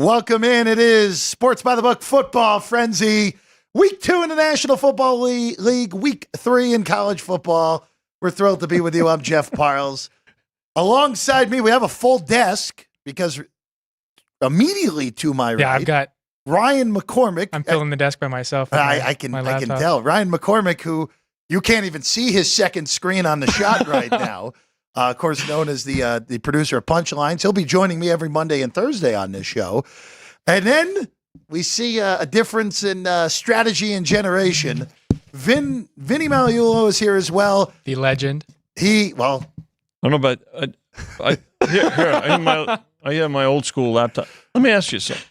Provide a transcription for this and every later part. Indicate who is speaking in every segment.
Speaker 1: Welcome in. It is Sports by the Book Football Frenzy. Week 2 in the National Football League, Week 3 in college football. We're thrilled to be with you. I'm Jeff Parles. Alongside me, we have a full desk because immediately to my right,
Speaker 2: I've got
Speaker 1: Ryan McCormick.
Speaker 2: I'm filling the desk by myself.
Speaker 1: I can tell. Ryan McCormick, who you can't even see his second screen on the shot right now. Of course, known as the producer of Punchlines. He'll be joining me every Monday and Thursday on this show. And then we see a difference in strategy and generation. Vinny Magliulo is here as well.
Speaker 2: The legend.
Speaker 3: I don't know about I have my old school laptop. Let me ask you something.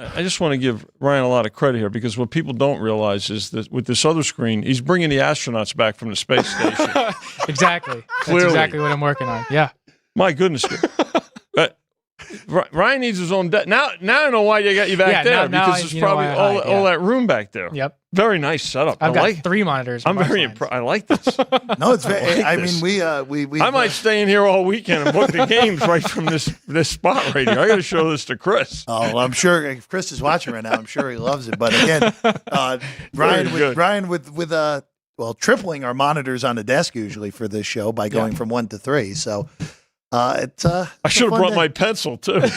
Speaker 3: I just want to give Ryan a lot of credit here because what people don't realize is that with this other screen, he's bringing the astronauts back from the space station.
Speaker 2: Exactly.
Speaker 3: Clearly.
Speaker 2: That's exactly what I'm working on. Yeah.
Speaker 3: My goodness. Ryan needs his own desk. Now I know why they got you back there because there's probably all that room back there.
Speaker 2: Yep.
Speaker 3: Very nice setup.
Speaker 2: I've got 3 monitors.
Speaker 3: I'm very impressed. I like this.
Speaker 1: No, it's very. I mean, we.
Speaker 3: I might stay in here all weekend and book the games right from this spot right here. I got to show this to Chris.
Speaker 1: Oh, well, I'm sure if Chris is watching right now. I'm sure he loves it. But again, Ryan with tripling our monitors on the desk usually for this show by going from 1 to 3. So. I
Speaker 3: should have brought my pencil too. I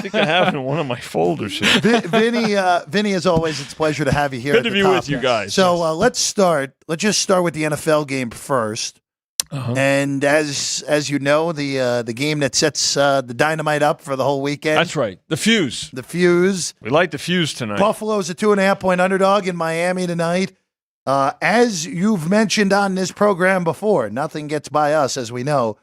Speaker 3: think I have it in one of my folders here.
Speaker 1: Vinny, as always, it's a pleasure to have you here.
Speaker 3: Good to be with you guys.
Speaker 1: So let's start. Let's just start with the NFL game first. Uh-huh. And as you know, the game that sets the dynamite up for the whole weekend.
Speaker 3: That's right. The fuse.
Speaker 1: We
Speaker 3: like the fuse tonight.
Speaker 1: Buffalo's a 2.5-point underdog in Miami tonight. As you've mentioned on this program before, nothing gets by us, as we know.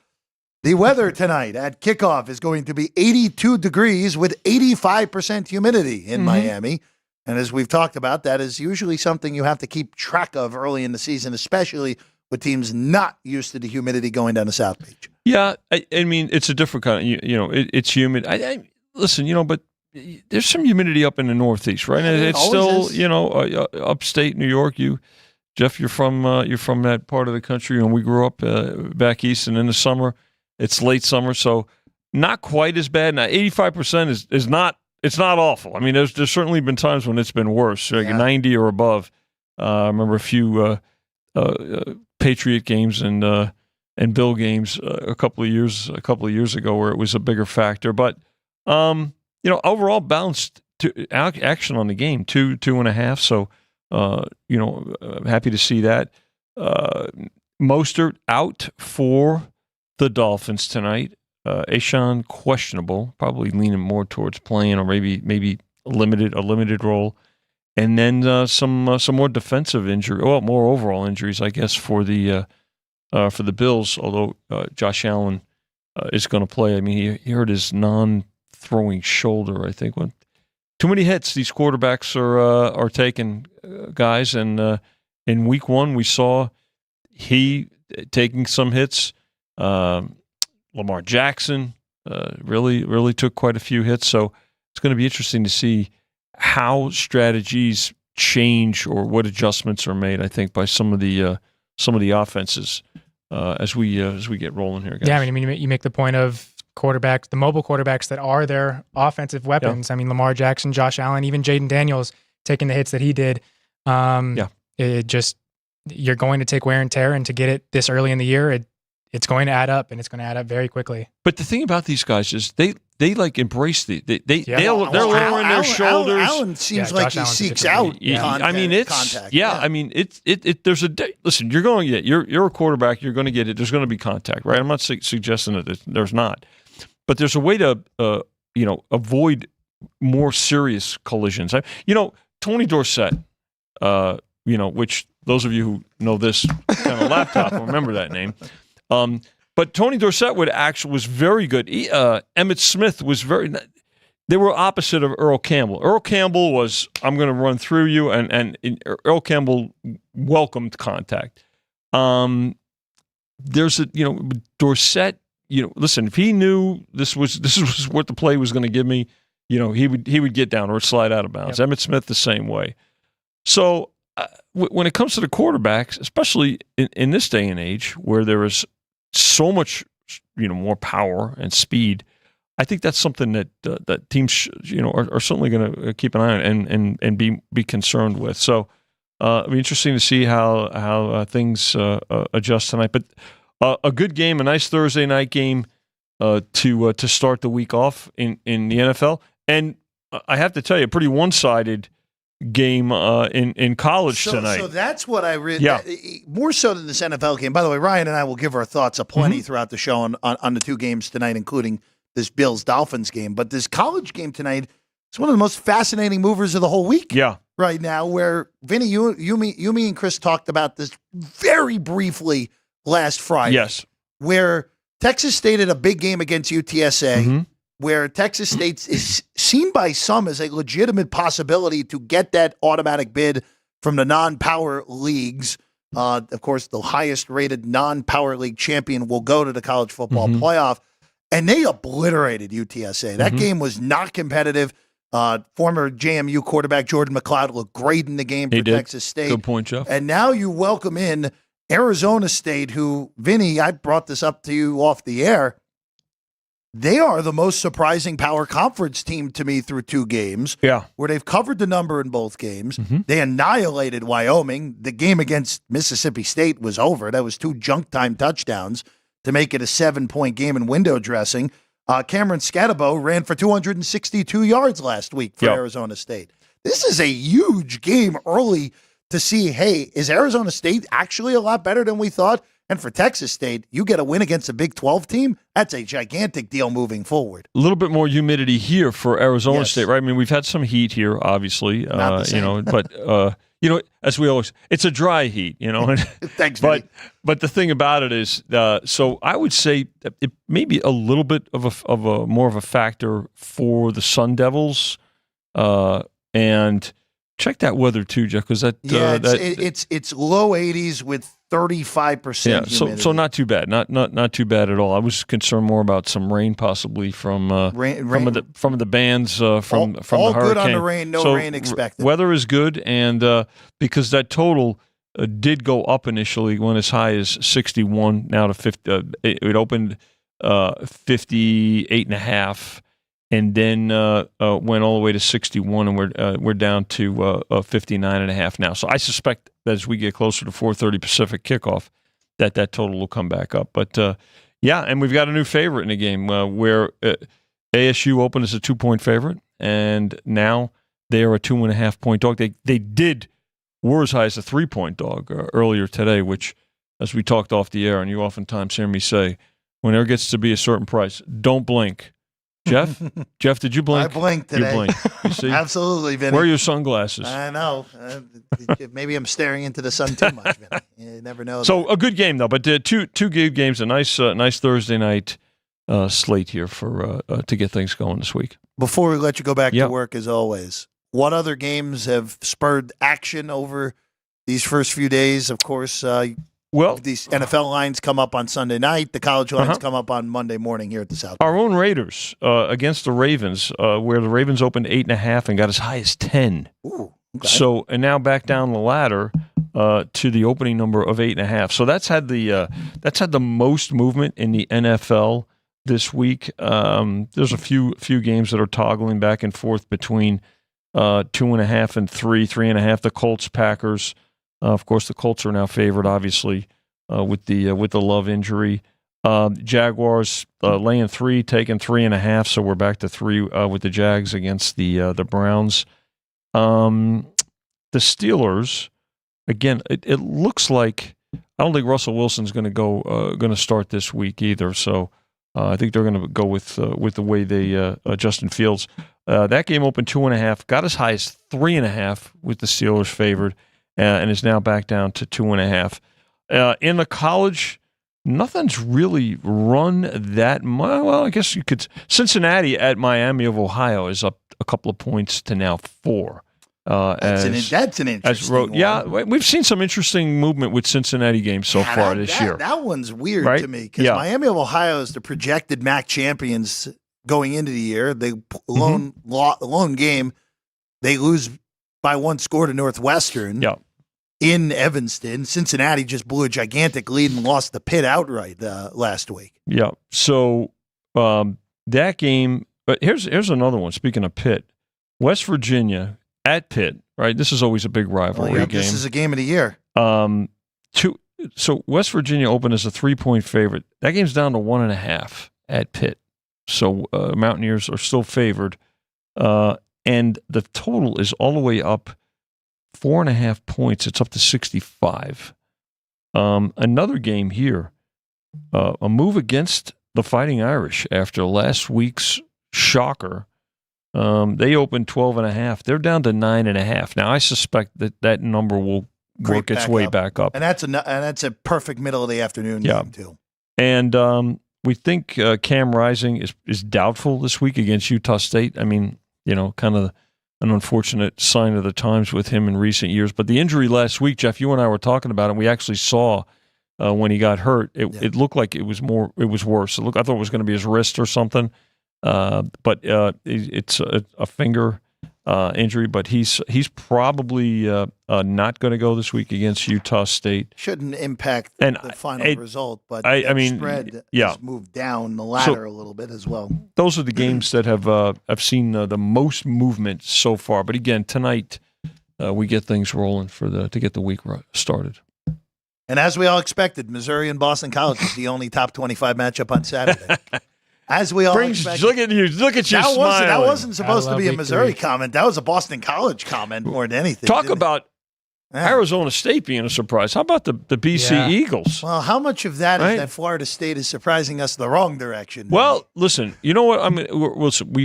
Speaker 1: The weather tonight at kickoff is going to be 82 degrees with 85% humidity in Miami. And as we've talked about, that is usually something you have to keep track of early in the season, especially with teams not used to the humidity going down the South Beach.
Speaker 3: Yeah, I mean, it's a different kind of, it's humid. Listen, but there's some humidity up in the Northeast, right? And it's still, upstate New York. Jeff, you're from that part of the country, and we grew up back east, and in the summer, it's late summer, so not quite as bad. Now, 85% is not. It's not awful. I mean, there's certainly been times when it's been worse, like 90 or above. I remember a few Patriot games and Bill games a couple of years ago where it was a bigger factor. But overall balanced action on the game, 2.5. So happy to see that. Mostert out for the Dolphins tonight. Ashawn questionable, probably leaning more towards playing or maybe a limited role, and then some more defensive injury, more overall injuries, I guess, for the Bills. Although Josh Allen is going to play. I mean, he hurt his non-throwing shoulder. I think when too many hits these quarterbacks are taking, guys. And in Week 1 we saw he taking some hits. Lamar Jackson really took quite a few hits, so it's going to be interesting to see how strategies change or what adjustments are made. I think by some of the offenses as we get rolling here, guys.
Speaker 2: Yeah, I mean, you make the point of quarterbacks, the mobile quarterbacks that are their offensive weapons. Yeah. I mean, Lamar Jackson, Josh Allen, even Jaden Daniels taking the hits that he did. You're going to take wear and tear, and to get it this early in the year, it's going to add up, and it's going to add up very quickly.
Speaker 3: But the thing about these guys is they like embrace they're lowering their shoulders.
Speaker 1: Allen seems like he seeks out contact.
Speaker 3: I mean, I mean, there's listen, you're going to get you're a quarterback. You're going to get it. There's going to be contact, right? I'm not suggesting that there's not, but there's a way to avoid more serious collisions. Tony Dorsett, which those of you who know this kind of laptop will remember that name. But Tony Dorsett was very good. Emmitt Smith was they were opposite of Earl Campbell. Earl Campbell was, I'm going to run through you, and Earl Campbell welcomed contact. There's Dorsett, listen, if he knew this was what the play was going to give me, he would get down or slide out of bounds. Yep. Emmitt Smith the same way. So when it comes to the quarterbacks, especially in this day and age where there is so much, more power and speed, I think that's something that that teams are certainly going to keep an eye on and be concerned with. So it'll be interesting to see how things adjust tonight. But a good game, a nice Thursday night game to start the week off in the NFL. And I have to tell you, a pretty one-sided game in college tonight.
Speaker 1: So that's what I read.
Speaker 3: Yeah.
Speaker 1: More so than this NFL game. By the way, Ryan and I will give our thoughts aplenty throughout the show on the two games tonight, including this Bills-Dolphins game. But this college game tonight is one of the most fascinating movers of the whole week.
Speaker 3: Yeah.
Speaker 1: Right now, where Vinny, you, me, and Chris talked about this very briefly last Friday.
Speaker 3: Yes.
Speaker 1: Where Texas State had a big game against UTSA, where Texas State is seen by some as a legitimate possibility to get that automatic bid from the non-power leagues. Of course, the highest-rated non-power league champion will go to the college football playoff. And they obliterated UTSA. That game was not competitive. Former JMU quarterback Jordan McLeod looked great in the game for Texas State.
Speaker 3: Good point, Jeff.
Speaker 1: And now you welcome in Arizona State, who, Vinny, I brought this up to you off the air. They are the most surprising power conference team to me through two games.
Speaker 3: Yeah.
Speaker 1: Where they've covered the number in both games. They annihilated Wyoming. The game against Mississippi State was over. That was 2 junk time touchdowns to make it a 7-point game in window dressing. Cameron Scatabo ran for 262 yards last week for Arizona State. This is a huge game early to see, hey, is Arizona State actually a lot better than we thought? And for Texas State, you get a win against a Big 12 team, that's a gigantic deal moving forward.
Speaker 3: A little bit more humidity here for Arizona State, right? I mean, we've had some heat here, obviously, but as we always, it's a dry heat,
Speaker 1: Thanks, Vinny.
Speaker 3: But the thing about it is, so I would say it may be a little bit of a more of a factor for the Sun Devils, and check that weather too, Jeff, because
Speaker 1: it's low 80s with 35%.
Speaker 3: Yeah,
Speaker 1: humidity.
Speaker 3: so not too bad, not too bad at all. I was concerned more about some rain possibly from from the bands from the hurricane.
Speaker 1: All good on the rain, no rain expected.
Speaker 3: Weather is good, and because that total did go up initially, went as high as 61, now to 50. It opened 58.5. And then went all the way to 61, and we're down to 59.5 now. So I suspect that as we get closer to 4:30 Pacific kickoff, that total will come back up. But and we've got a new favorite in the game where ASU opened as a 2-point favorite, and now they are a 2.5-point dog. They were as high as a 3-point dog earlier today, which, as we talked off the air, and you oftentimes hear me say, when there gets to be a certain price, don't blink. Jeff, did you blink?
Speaker 1: I blinked today.
Speaker 3: You blinked. You see?
Speaker 1: Absolutely, Vinny.
Speaker 3: Where are your sunglasses?
Speaker 1: I know. Maybe I'm staring into the sun too much, Vinny. You never know.
Speaker 3: So a good game though, but two good games. A nice Thursday night slate here for to get things going this week.
Speaker 1: Before we let you go back to work, as always, what other games have spurred action over these first few days? Of course, these NFL lines come up on Sunday night. The college lines come up on Monday morning here at the South.
Speaker 3: Our own Raiders against the Ravens, where the Ravens opened 8.5 and got as high as 10.
Speaker 1: Ooh, okay.
Speaker 3: So, and now back down the ladder to the opening number of 8.5. So that's had the most movement in the NFL this week. There's a few games that are toggling back and forth between 2.5 and 3.5. The Colts, Packers. Of course, the Colts are now favored, obviously, with the Love injury. Jaguars laying 3, taking 3.5, so we're back to 3 with the Jags against the Browns. The Steelers, again, it looks like I don't think Russell Wilson's going to start this week either. So I think they're going to go with the way they Justin Fields. That game opened 2.5, got as high as 3.5 with the Steelers favored. And is now back down to 2.5. In the college, nothing's really run that much. Well, I guess you could. Cincinnati at Miami of Ohio is up a couple of points to now 4.
Speaker 1: That's an interesting one.
Speaker 3: Yeah, we've seen some interesting movement with Cincinnati games so far this year.
Speaker 1: That one's weird to me because Miami of Ohio is the projected MAC champions going into the year. They lone game, they lose by 1 score to Northwestern in Evanston. Cincinnati just blew a gigantic lead and lost the Pitt outright last week.
Speaker 3: Yeah. So that game. But here's another one. Speaking of Pitt, West Virginia at Pitt. Right, this is always a big rivalry game.
Speaker 1: This is a game of the year.
Speaker 3: So West Virginia opened as a 3-point favorite. That game's down to 1.5 at Pitt. So Mountaineers are still favored, and the total is all the way up 4.5 points. It's up to 65. Another game here, a move against the Fighting Irish after last week's shocker. They opened 12.5. They're down to 9.5. Now I suspect that number will work its way back up,
Speaker 1: and that's a perfect middle of the afternoon game too.
Speaker 3: And we think Cam Rising is doubtful this week against Utah State. I mean, kind of an unfortunate sign of the times with him in recent years. But the injury last week, Jeff, you and I were talking about it. We actually saw when he got hurt. It looked like it was worse. I thought it was going to be his wrist or something. But it's a finger injury, but he's probably not going to go this week against Utah State.
Speaker 1: Shouldn't impact the final result, but
Speaker 3: I mean,
Speaker 1: spread has moved down the ladder a little bit as well.
Speaker 3: Those are the games that have seen the most movement so far. But again, tonight we get things rolling to get the week started.
Speaker 1: And as we all expected, Missouri and Boston College is the only top 25 matchup on Saturday. As we all expected.
Speaker 3: Look at you smiling.
Speaker 1: That wasn't supposed to be a Missouri comment. That was a Boston College comment more than anything.
Speaker 3: Talk about Arizona State being a surprise. How about the BC Eagles?
Speaker 1: Well, how much of that is that Florida State is surprising us the wrong direction?
Speaker 3: Well, listen, you know what? I mean,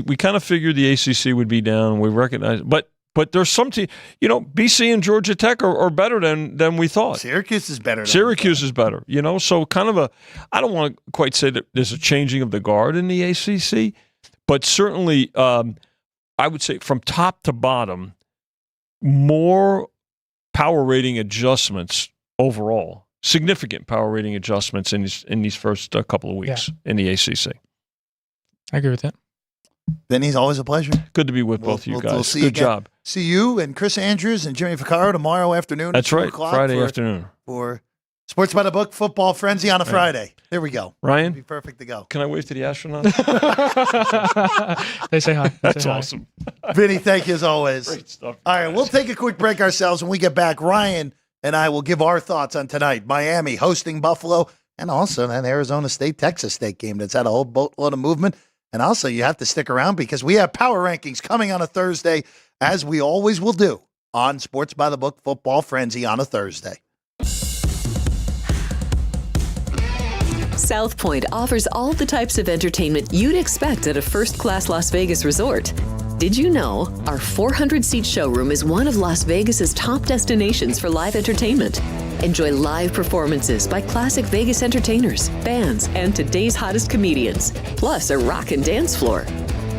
Speaker 3: we kind of figured the ACC would be down. We recognize, but there's some team. BC and Georgia Tech are better than we thought.
Speaker 1: Syracuse is better.
Speaker 3: Syracuse is better. So kind of I don't want to quite say that there's a changing of the guard in the ACC, but certainly I would say from top to bottom, more power rating adjustments overall, significant power rating adjustments in these first couple of weeks in the ACC.
Speaker 2: I agree with that.
Speaker 1: Vinny's always a pleasure.
Speaker 3: Good to be with both of you guys.
Speaker 1: We'll see
Speaker 3: Good job.
Speaker 1: See you and Chris Andrews and Jimmy Ficarro tomorrow afternoon.
Speaker 3: That's right, Friday afternoon.
Speaker 1: For Sports by the Book Football Frenzy on a Friday. There we go.
Speaker 3: Ryan?
Speaker 1: It'll be perfect to go.
Speaker 3: Can I wave to the astronauts?
Speaker 2: They say hi.
Speaker 3: That's awesome.
Speaker 1: Vinny, thank you as always.
Speaker 3: Great stuff.
Speaker 1: All right, we'll take a quick break ourselves. When we get back, Ryan and I will give our thoughts on tonight. Miami hosting Buffalo, and also that Arizona State-Texas State game that's had a whole boatload of movement. And also, you have to stick around because we have power rankings coming on a Thursday, as we always will do on Sports by the Book Football Frenzy on a Thursday.
Speaker 4: South Point offers all the types of entertainment you'd expect at a first-class Las Vegas resort. Did you know our 400-seat showroom is one of Las Vegas's top destinations for live entertainment? Enjoy live performances by classic Vegas entertainers, bands, and today's hottest comedians, plus a rock and dance floor.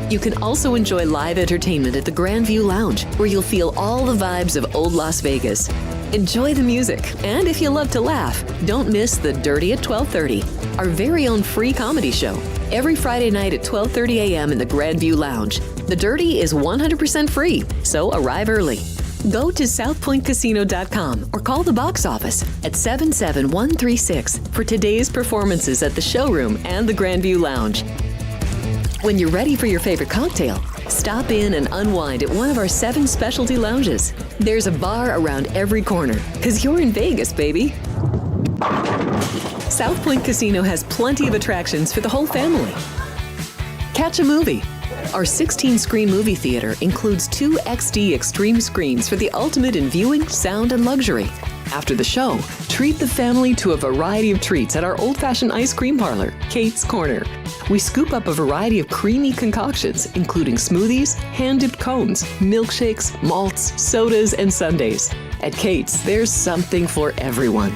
Speaker 4: You can also enjoy live entertainment at the Grand View Lounge, where you'll feel all the vibes of old Las Vegas. Enjoy the music, and if you love to laugh, don't miss The Dirty at 12:30, our very own free comedy show. Every Friday night at 12:30 a.m. in the Grand View Lounge. The Dirty is 100% free, so arrive early. Go to southpointcasino.com or call the box office at 77136 for today's performances at the showroom and the Grand View Lounge. When you're ready for your favorite cocktail, stop in and unwind at one of our 7 specialty lounges. There's a bar around every corner, because you're in Vegas, baby. South Point Casino has plenty of attractions for the whole family. Catch a movie. Our 16-screen movie theater includes 2 XD Extreme screens for the ultimate in viewing, sound, and luxury. After the show, treat the family to a variety of treats at our old-fashioned ice cream parlor, Kate's Corner. We scoop up a variety of creamy concoctions, including smoothies, hand-dipped cones, milkshakes, malts, sodas, and sundaes. At Kate's, there's something for everyone.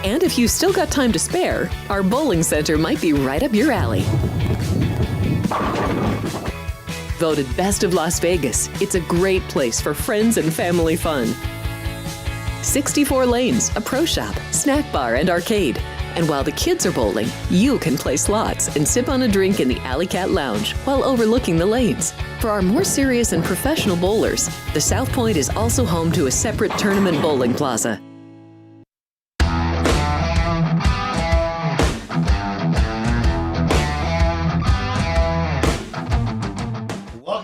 Speaker 4: And if you've still got time to spare, our bowling center might be right up your alley. Voted Best of Las Vegas, it's a great place for friends and family fun. 64 lanes, a pro shop, snack bar, and arcade. And while the kids are bowling, you can play slots and sip on a drink in the Alley Cat Lounge while overlooking the lanes. For our more serious and professional bowlers, the South Point is also home to a separate tournament bowling plaza.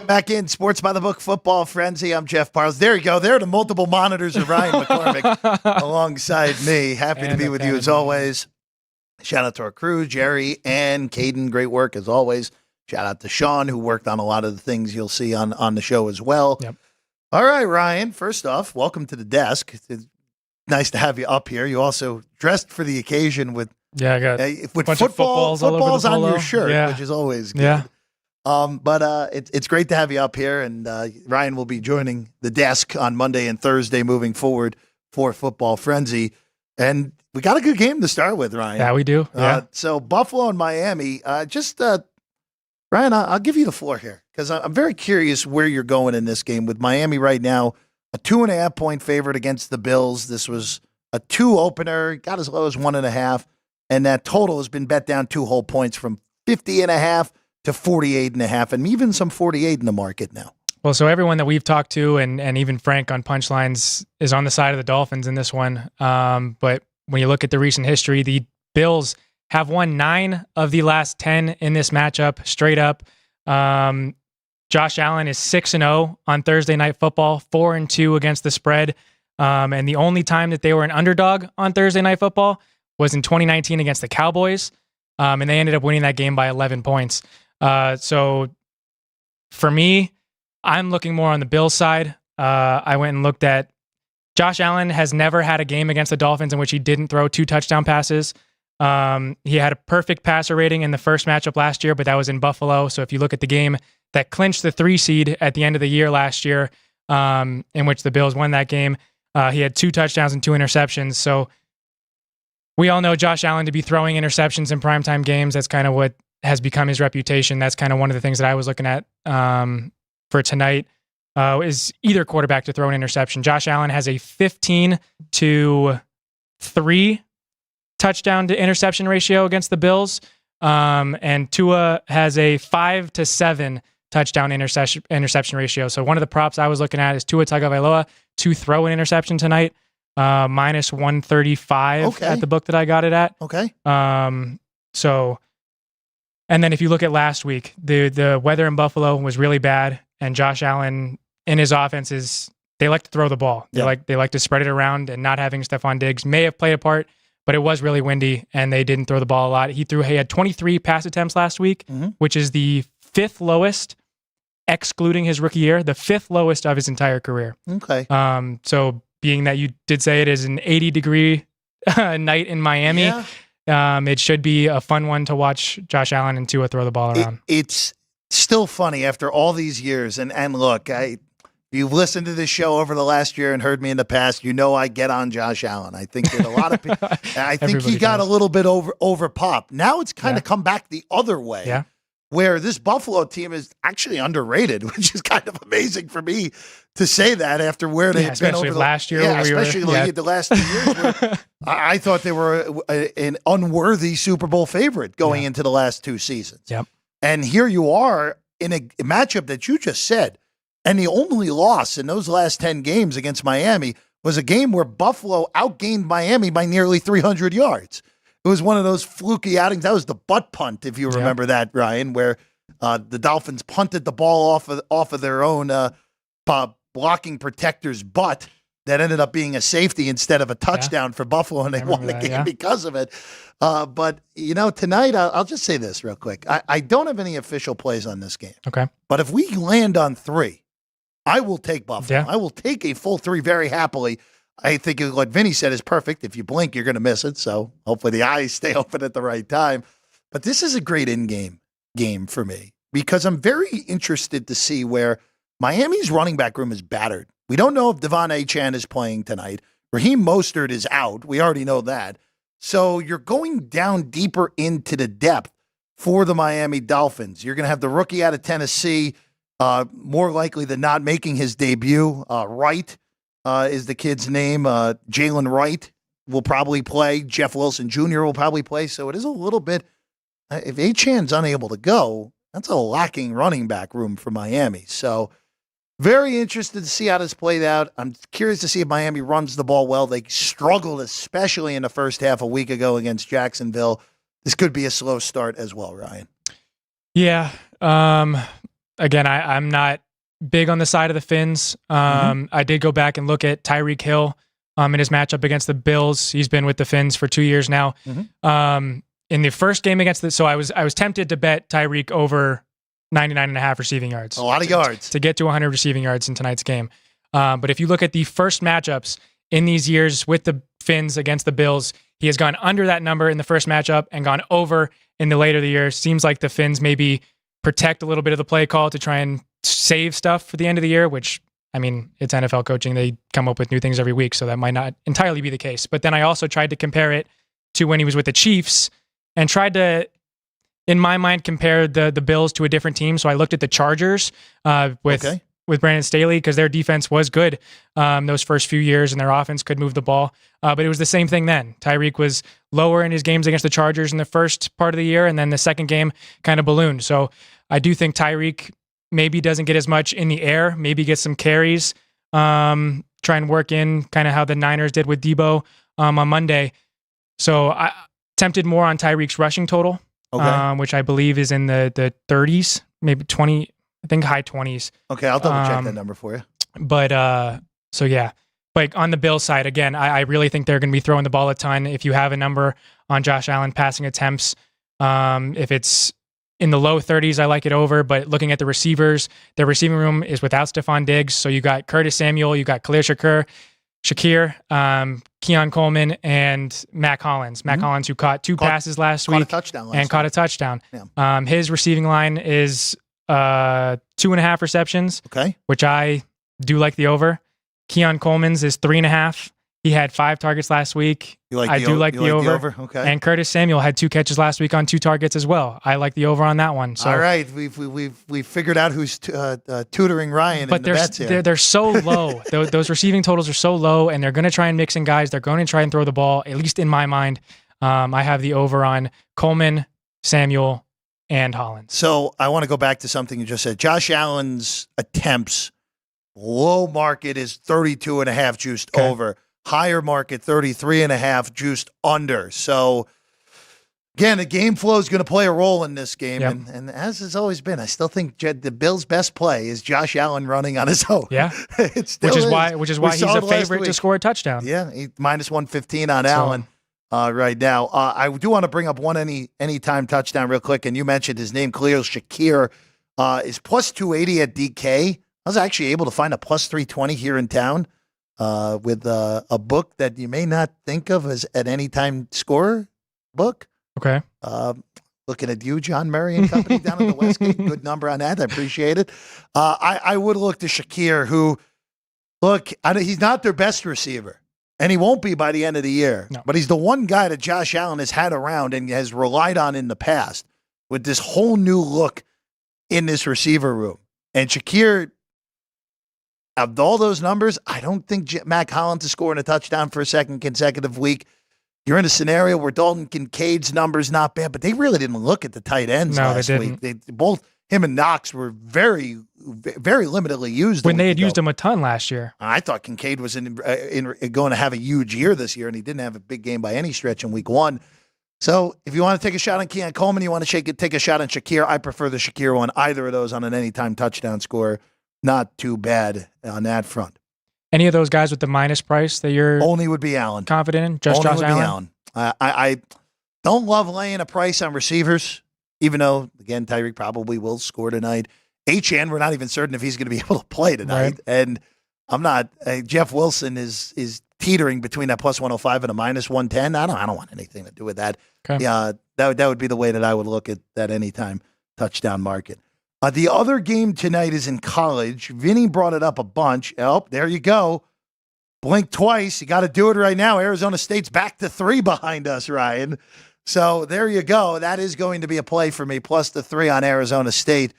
Speaker 1: Back in Sports by the Book Football Frenzy. I'm Jeff Parles. There you go. There are the multiple monitors of Ryan McCormick alongside me. Happy to be with you as always. Shout out to our crew, Jerry and Caden. Great work as always. Shout out to Sean, who worked on a lot of the things you'll see on the show as well.
Speaker 2: Yep.
Speaker 1: All right, Ryan. First off, welcome to the desk. It's nice to have you up here. You also dressed for the occasion with
Speaker 2: I got
Speaker 1: with footballs on your shirt, which is always good.
Speaker 2: Yeah.
Speaker 1: But it's great to have you up here, and Ryan will be joining the desk on Monday and Thursday moving forward for Football Frenzy. And we got a good game to start with, Ryan.
Speaker 2: Yeah, we do. Yeah.
Speaker 1: So Buffalo and Miami, Ryan, I'll give you the floor here because I'm very curious where you're going in this game with Miami right now, a 2.5-point favorite against the Bills. This was a 2 opener, got as low as 1.5, and that total has been bet down 2 whole points from 50.5 to 48.5, and even some 48 in the market now.
Speaker 2: Well, so everyone that we've talked to, and even Frank on Punchlines, is on the side of the Dolphins in this one. But when you look at the recent history, the Bills have won 9 of the last 10 in this matchup, straight up. Josh Allen is 6-0 on Thursday Night Football, 4-2 against the spread. And the only time that they were an underdog on Thursday Night Football was in 2019 against the Cowboys. And they ended up winning that game by 11 points. So for me, I'm looking more on the Bills side. I went and looked at Josh Allen has never had a game against the Dolphins in which he didn't throw 2 touchdown passes. He had a perfect passer rating in the first matchup last year, but that was in Buffalo. So if you look at the game that clinched the 3 seed at the end of the year last year, in which the Bills won that game, he had 2 touchdowns and 2 interceptions. So we all know Josh Allen to be throwing interceptions in primetime games. That's kind of what has become his reputation. That's kind of one of the things that I was looking at for tonight, is either quarterback to throw an interception. Josh Allen has a 15-3 touchdown to interception ratio against the Bills. And Tua has a 5-7 touchdown interception ratio. So one of the props I was looking at is Tua Tagovailoa to throw an interception tonight, minus 135 at the book that I got it at.
Speaker 1: Okay.
Speaker 2: So, and then if you look at last week, the weather in Buffalo was really bad, and Josh Allen in his offenses, they like to throw the ball. They like to spread it around, and not having Stephon Diggs may have played a part, but it was really windy and they didn't throw the ball a lot. He had 23 pass attempts last week, which is the 5th lowest, excluding his rookie year, the 5th lowest of his entire career.
Speaker 1: Okay.
Speaker 2: So being that you did say it is an 80-degree night in Miami, it should be a fun one to watch Josh Allen and Tua throw the ball around.
Speaker 1: It's still funny after all these years. And look, you've listened to this show over the last year and heard me in the past. You know I get on Josh Allen. I think that a lot of people. I think he got a little bit over pop. Now it's kind of come back the other way, where this Buffalo team is actually underrated, which is kind of amazing for me to say that after where they've been over
Speaker 2: last year.
Speaker 1: Especially the last 2 years. Where I thought they were an unworthy Super Bowl favorite going into the last 2 seasons.
Speaker 2: Yep.
Speaker 1: And here you are in a matchup that you just said. And the only loss in those last 10 games against Miami was a game where Buffalo outgained Miami by nearly 300 yards. It was one of those fluky outings. That was the butt punt, if you remember that, Ryan, where the Dolphins punted the ball off of their own blocking protector's butt that ended up being a safety instead of a touchdown for Buffalo, and they won the game because of it. But, tonight, I'll just say this real quick. I don't have any official plays on this game.
Speaker 2: Okay.
Speaker 1: But if we land on 3, I will take Buffalo. I will take a full 3 very happily. I think what Vinny said is perfect. If you blink, you're going to miss it. So hopefully the eyes stay open at the right time. But this is a great in-game game for me because I'm very interested to see where Miami's running back room is battered. We don't know if Devon Achane is playing tonight. Raheem Mostert is out. We already know that. So you're going down deeper into the depth for the Miami Dolphins. You're going to have the rookie out of Tennessee, more likely than not making his debut. Wright is the kid's name. Jalen Wright will probably play. Jeff Wilson Jr. will probably play. So it is a little bit, if Achane's unable to go, that's a lacking running back room for Miami. So very interested to see how this played out. I'm curious to see if Miami runs the ball well. They struggled, especially in the first half a week ago against Jacksonville. This could be a slow start as well, Ryan.
Speaker 2: Yeah. Again, I'm not big on the side of the Fins. I did go back and look at Tyreek Hill in his matchup against the Bills. He's been with the Fins for 2 years now. In the first game against so I was tempted to bet Tyreek over 99.5 receiving yards.
Speaker 1: A lot of yards.
Speaker 2: To get to 100 receiving yards in tonight's game. But if you look at the first matchups in these years with the Fins against the Bills, he has gone under that number in the first matchup and gone over in the later of the year. Seems like the Fins maybe protect a little bit of the play call to try and save stuff for the end of the year, which, I mean, it's NFL coaching. They come up with new things every week, so that might not entirely be the case. But then I also tried to compare it to when he was with the Chiefs and tried to, in my mind, compare the Bills to a different team. So I looked at the Chargers with Brandon Staley because their defense was good those first few years and their offense could move the ball. But it was the same thing then. Tyreek was lower in his games against the Chargers in the first part of the year, and then the second game kind of ballooned. So I do think Tyreek maybe doesn't get as much in the air, maybe get some carries, try and work in kind of how the Niners did with Debo on Monday. So I tempted more on Tyreek's rushing total, which I believe is in the 30s, maybe 20, I think high 20s.
Speaker 1: Okay, I'll double check that number for you.
Speaker 2: But so yeah. But on the Bills side, again, I really think they're going to be throwing the ball a ton. If you have a number on Josh Allen passing attempts, if it's in the low 30s, I like it over. But looking at the receivers, their receiving room is without Stephon Diggs. So you got Curtis Samuel, you got Khalil Shakir, Keon Coleman, and Mac Hollins. Mac Hollins, who caught two passes last week.
Speaker 1: Caught a
Speaker 2: touchdown.
Speaker 1: Yeah.
Speaker 2: His receiving line is 2.5 receptions, which I do like the over. Keon Coleman's is 3.5. He had 5 targets last week. I do like the over.
Speaker 1: Okay.
Speaker 2: And Curtis Samuel had 2 catches last week on 2 targets as well. I like the over on that one. So,
Speaker 1: all right, we've figured out who's tutoring Ryan.
Speaker 2: But
Speaker 1: in the bets here.
Speaker 2: They're so low. Those receiving totals are so low, and they're going to try and mix in guys. They're going to try and throw the ball. At least in my mind, I have the over on Coleman, Samuel, and Hollins.
Speaker 1: So I want to go back to something you just said. Josh Allen's attempts, low market is 32.5 juiced over. Higher market, 33.5 juiced under. So, again, the game flow is going to play a role in this game.
Speaker 2: Yep.
Speaker 1: And as has always been, I still think the Bills' best play is Josh Allen running on his own.
Speaker 2: Yeah,
Speaker 1: it still
Speaker 2: which is why he's a favorite to score a touchdown.
Speaker 1: Yeah, minus 115 on Allen right now. I do want to bring up one anytime touchdown real quick, and you mentioned his name, Khalil Shakir, is plus 280 at DK. I was actually able to find a plus 320 here in town. With a book that you may not think of as an anytime scorer book.
Speaker 2: Okay.
Speaker 1: Looking at you, John Murray and company down in the Westgate. Good number on that. I appreciate it. I would look to Shakir, who, he's not their best receiver, and he won't be by the end of the year.
Speaker 2: No.
Speaker 1: But he's the one guy that Josh Allen has had around and has relied on in the past with this whole new look in this receiver room. And Shakir, of all those numbers, I don't think Mac Hollins is scoring a touchdown for a second consecutive week. You're in a scenario where Dalton Kincaid's numbers not bad, but they really didn't look at the tight ends last week. Both him and Knox were very, very limitedly used.
Speaker 2: When they had used him a ton last year.
Speaker 1: I thought Kincaid was going to have a huge year this year, and he didn't have a big game by any stretch in week 1. So if you want to take a shot on Keon Coleman, you want to take a shot on Shakir, I prefer the Shakir one. Either of those on an anytime touchdown score. Not too bad on that front.
Speaker 2: Any of those guys with the minus price that you're
Speaker 1: only would be Allen
Speaker 2: confident in? Just
Speaker 1: only
Speaker 2: Josh Allen?
Speaker 1: I don't love laying a price on receivers, even though, again, Tyreek probably will score tonight. HN, we're not even certain if he's going to be able to play tonight.
Speaker 2: Right.
Speaker 1: And I'm not. Jeff Wilson is teetering between that plus 105 and a minus 110. I don't want anything to do with that.
Speaker 2: Okay.
Speaker 1: Yeah, that would be the way that I would look at that anytime touchdown market. The other game tonight is in college. Vinny brought it up a bunch. Oh, there you go. Blink twice. You got to do it right now. Arizona State's back to 3 behind us, Ryan. So there you go. That is going to be a play for me, plus the 3 on Arizona State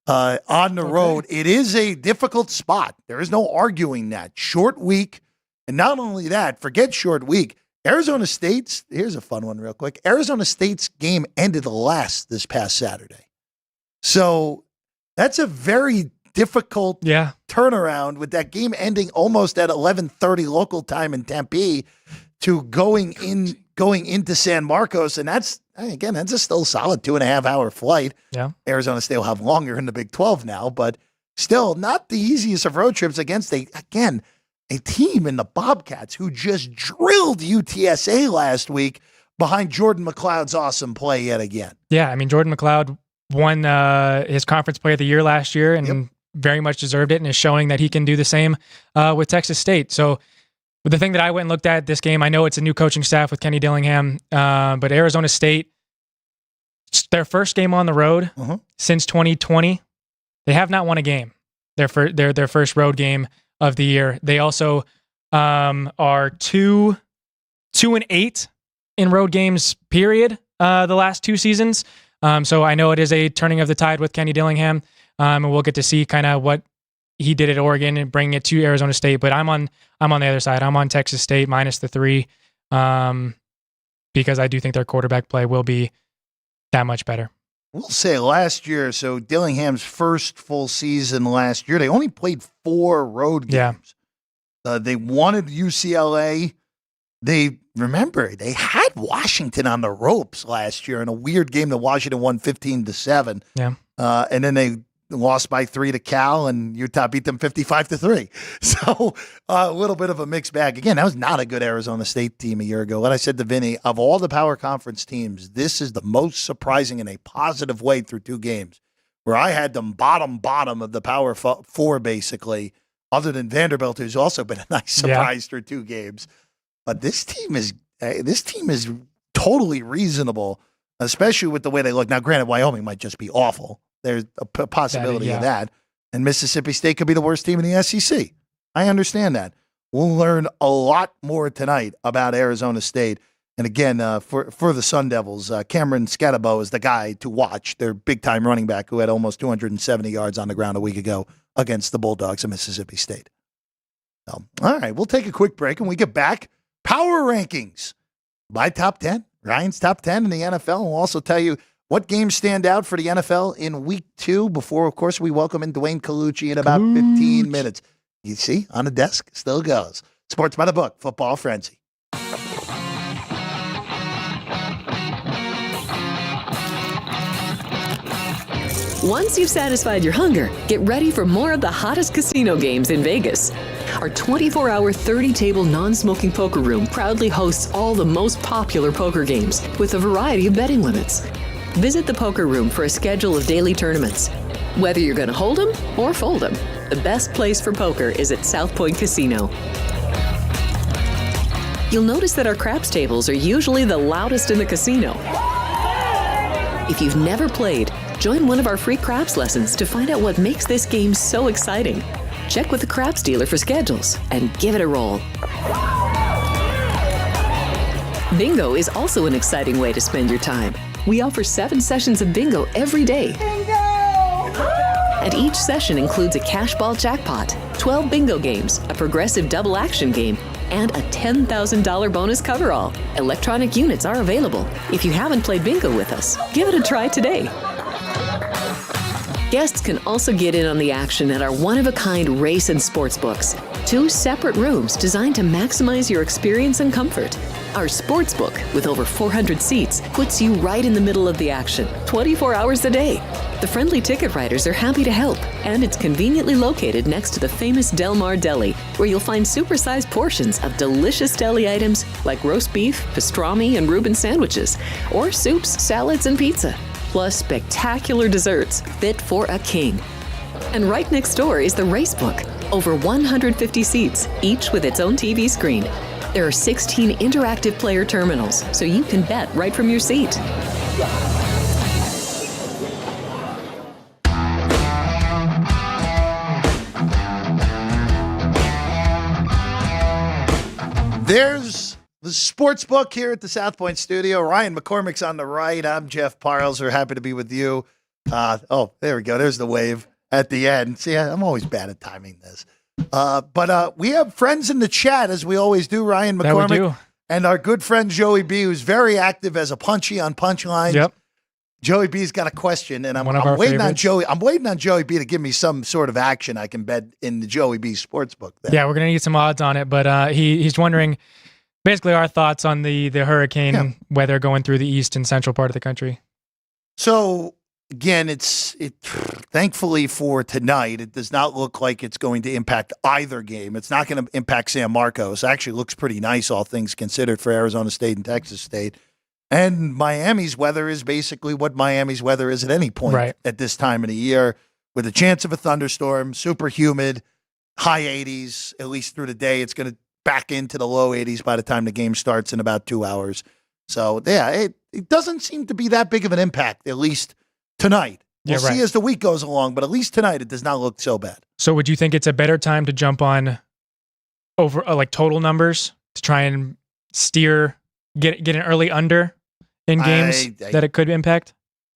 Speaker 1: on the road. It is a difficult spot. There is no arguing that. Short week. And not only that, forget short week. Arizona State's, here's a fun one real quick. Arizona State's game ended last this past Saturday. So that's a very difficult turnaround with that game ending almost at 11:30 local time in Tempe to going into San Marcos. And that's a still solid 2.5 hour flight.
Speaker 2: Yeah.
Speaker 1: Arizona State will have longer in the Big 12 now, but still not the easiest of road trips against a team in the Bobcats who just drilled UTSA last week behind Jordan McLeod's awesome play yet again.
Speaker 2: Yeah, I mean, Jordan McLeod won his Conference Player of the Year last year and very much deserved it, and is showing that he can do the same with Texas State. So the thing that I went and looked at this game, I know it's a new coaching staff with Kenny Dillingham, but Arizona State, their first game on the road since 2020, they have not won a game. Their first road game of the year. They also are 2-8 in road games, period, the last 2 seasons. So I know it is a turning of the tide with Kenny Dillingham, and we'll get to see kind of what he did at Oregon and bringing it to Arizona State. But I'm on the other side. I'm on Texas State minus the 3, because I do think their quarterback play will be that much better.
Speaker 1: We'll say last year, so Dillingham's first full season last year, they only played 4 road games. They wanted UCLA. They had Washington on the ropes last year in a weird game that Washington won 15-7.
Speaker 2: Yeah.
Speaker 1: And then they lost by 3 to Cal, and Utah beat them 55-3. So a little bit of a mixed bag. Again, that was not a good Arizona State team a year ago. What I said to Vinny, of all the power conference teams, this is the most surprising in a positive way through 2 games, where I had them bottom of the Power 4, basically, other than Vanderbilt, who's also been a nice surprise through 2 games. But this team is totally reasonable, especially with the way they look. Now, granted, Wyoming might just be awful. There's a possibility of that. And Mississippi State could be the worst team in the SEC. I understand that. We'll learn a lot more tonight about Arizona State. And again, for the Sun Devils, Cameron Scatabo is the guy to watch, their big-time running back who had almost 270 yards on the ground a week ago against the Bulldogs of Mississippi State. So, all right, we'll take a quick break, and we get back. Power rankings by top 10. Ryan's top 10 in the NFL. We'll also tell you what games stand out for the NFL in week 2 before, of course, we welcome in Duane Colucci in about 15 minutes. You see, on the desk, still goes. Sports by the book, football frenzy.
Speaker 4: Once you've satisfied your hunger, get ready for more of the hottest casino games in Vegas. Our 24-hour, 30-table non-smoking poker room proudly hosts all the most popular poker games with a variety of betting limits. Visit the poker room for a schedule of daily tournaments. Whether you're going to hold 'em or fold 'em, the best place for poker is at South Point Casino. You'll notice that our craps tables are usually the loudest in the casino. If you've never played, join one of our free craps lessons to find out what makes this game so exciting. Check with the craps dealer for schedules and give it a roll. Bingo is also an exciting way to spend your time. We offer 7 sessions of bingo every day. Bingo! And each session includes a cash ball jackpot, 12 bingo games, a progressive double action game, and a $10,000 bonus coverall. Electronic units are available. If you haven't played bingo with us, give it a try today. Guests can also get in on the action at our one-of-a-kind race and sports books. 2 separate rooms designed to maximize your experience and comfort. Our Sportsbook, with over 400 seats, puts you right in the middle of the action, 24 hours a day. The friendly ticket writers are happy to help, and it's conveniently located next to the famous Del Mar Deli, where you'll find supersized portions of delicious deli items like roast beef, pastrami, and Reuben sandwiches, or soups, salads, and pizza, plus spectacular desserts fit for a king. And right next door is the Racebook, over 150 seats, each with its own TV screen. There are 16 interactive player terminals, so you can bet right from your seat.
Speaker 1: There's the sports book here at the South Point studio. Ryan McCormick's on the right. I'm Jeff Parles. We're happy to be with you. There we go. There's the wave at the end. See, I'm always bad at timing this. But we have friends in the chat, as we always do, Ryan McCormick.
Speaker 2: That we do.
Speaker 1: And our good friend Joey B, who's very active as a punchy on Punchlines.
Speaker 2: Yep.
Speaker 1: Joey B's got a question, and I'm
Speaker 2: favorites.
Speaker 1: waiting on Joey. I'm waiting on Joey B to give me some sort of action I can bet in the Joey B Sportsbook.
Speaker 2: Yeah, we're gonna need some odds on it, but he's wondering basically our thoughts on the hurricane weather going through the east and central part of the country.
Speaker 1: So again, thankfully for tonight, it does not look like it's going to impact either game. It's not going to impact San Marcos. Actually looks pretty nice, all things considered, for Arizona State and Texas State. And Miami's weather is basically what Miami's weather is at any point at this time of the year, with a chance of a thunderstorm, super humid, high 80s, at least through the day. It's going to back into the low 80s by the time the game starts in about 2 hours. So, yeah, it doesn't seem to be that big of an impact, at least tonight. We'll see as the week goes along, but at least tonight it does not look so bad.
Speaker 2: So would you think it's a better time to jump on over like total numbers to try and steer, get an early under in games that it could impact?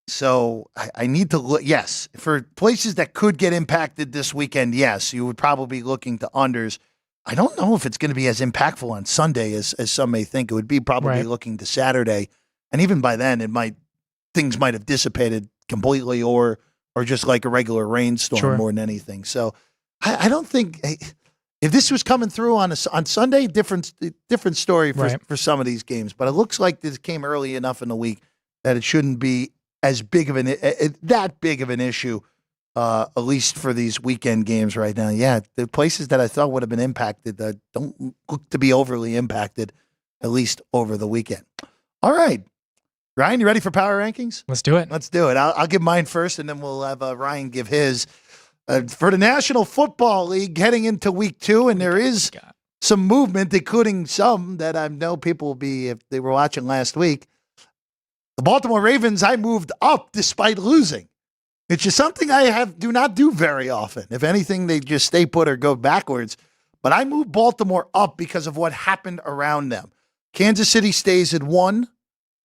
Speaker 1: So I need to look. Yes, for places that could get impacted this weekend, yes, you would probably be looking to unders. I don't know if it's going to be as impactful on Sunday as some may think. It would be probably looking to Saturday, and even by then, things might have dissipated completely, or just like a regular rainstorm more than anything. So I don't think if this was coming through on Sunday, different story for some of these games. But it looks like this came early enough in the week that it shouldn't be as big of that big of an issue, at least for these weekend games right now. Yeah, the places that I thought would have been impacted don't look to be overly impacted, at least over the weekend. All right, Ryan, you ready for power rankings?
Speaker 2: Let's do it.
Speaker 1: Let's do it. I'll give mine first, and then we'll have Ryan give his. For the National Football League, heading into week 2, and there is some movement, including some that I know people will be, if they were watching last week. The Baltimore Ravens, I moved up despite losing. It's just something I do not do very often. If anything, they just stay put or go backwards. But I moved Baltimore up because of what happened around them. Kansas City stays at 1.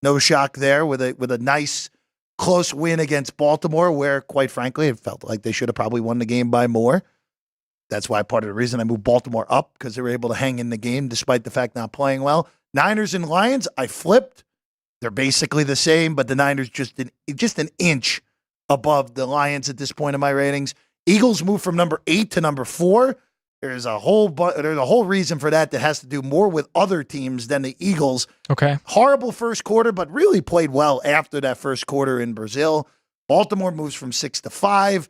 Speaker 1: No shock there with a nice close win against Baltimore, where, quite frankly, it felt like they should have probably won the game by more. That's why part of the reason I moved Baltimore up, because they were able to hang in the game despite the fact not playing well. Niners and Lions, I flipped. They're basically the same, but the Niners just an inch above the Lions at this point in my ratings. Eagles moved from number 8 to number 4. There's a whole reason for that has to do more with other teams than the Eagles.
Speaker 2: Okay.
Speaker 1: Horrible first quarter, but really played well after that first quarter in Brazil. Baltimore moves from 6 to 5.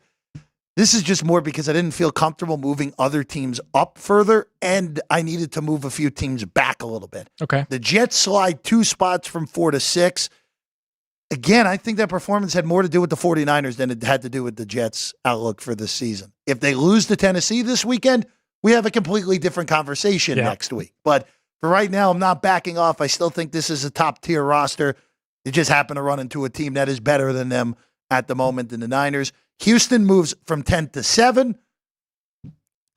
Speaker 1: This is just more because I didn't feel comfortable moving other teams up further, and I needed to move a few teams back a little bit.
Speaker 2: Okay.
Speaker 1: The Jets slide 2 spots from 4 to 6. Again, I think that performance had more to do with the 49ers than it had to do with the Jets' outlook for this season. If they lose to Tennessee this weekend, we have a completely different conversation next week. But for right now, I'm not backing off. I still think this is a top-tier roster. It just happened to run into a team that is better than them at the moment than the Niners. Houston moves from 10 to 7.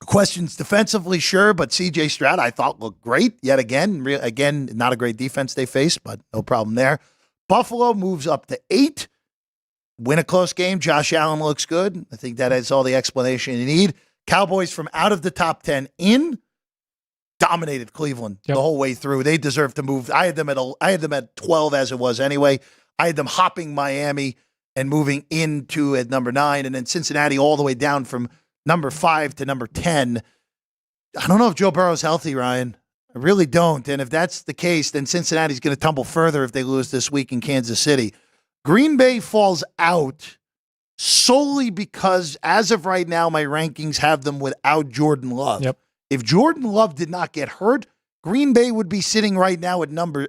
Speaker 1: Questions defensively, sure, but C.J. Stroud, I thought, looked great yet again. Again, not a great defense they faced, but no problem there. Buffalo moves up to 8. Win a close game. Josh Allen looks good. I think that is all the explanation you need. Cowboys from out of the top 10 in, dominated Cleveland the whole way through. They deserve to move. I had them at 12 as it was anyway. I had them hopping Miami and moving into at number 9, and then Cincinnati all the way down from number 5 to number 10. I don't know if Joe Burrow's healthy, Ryan. I really don't. And if that's the case, then Cincinnati's going to tumble further if they lose this week in Kansas City. Green Bay falls out solely because, as of right now, my rankings have them without Jordan Love.
Speaker 2: Yep.
Speaker 1: If Jordan Love did not get hurt, Green Bay would be sitting right now at number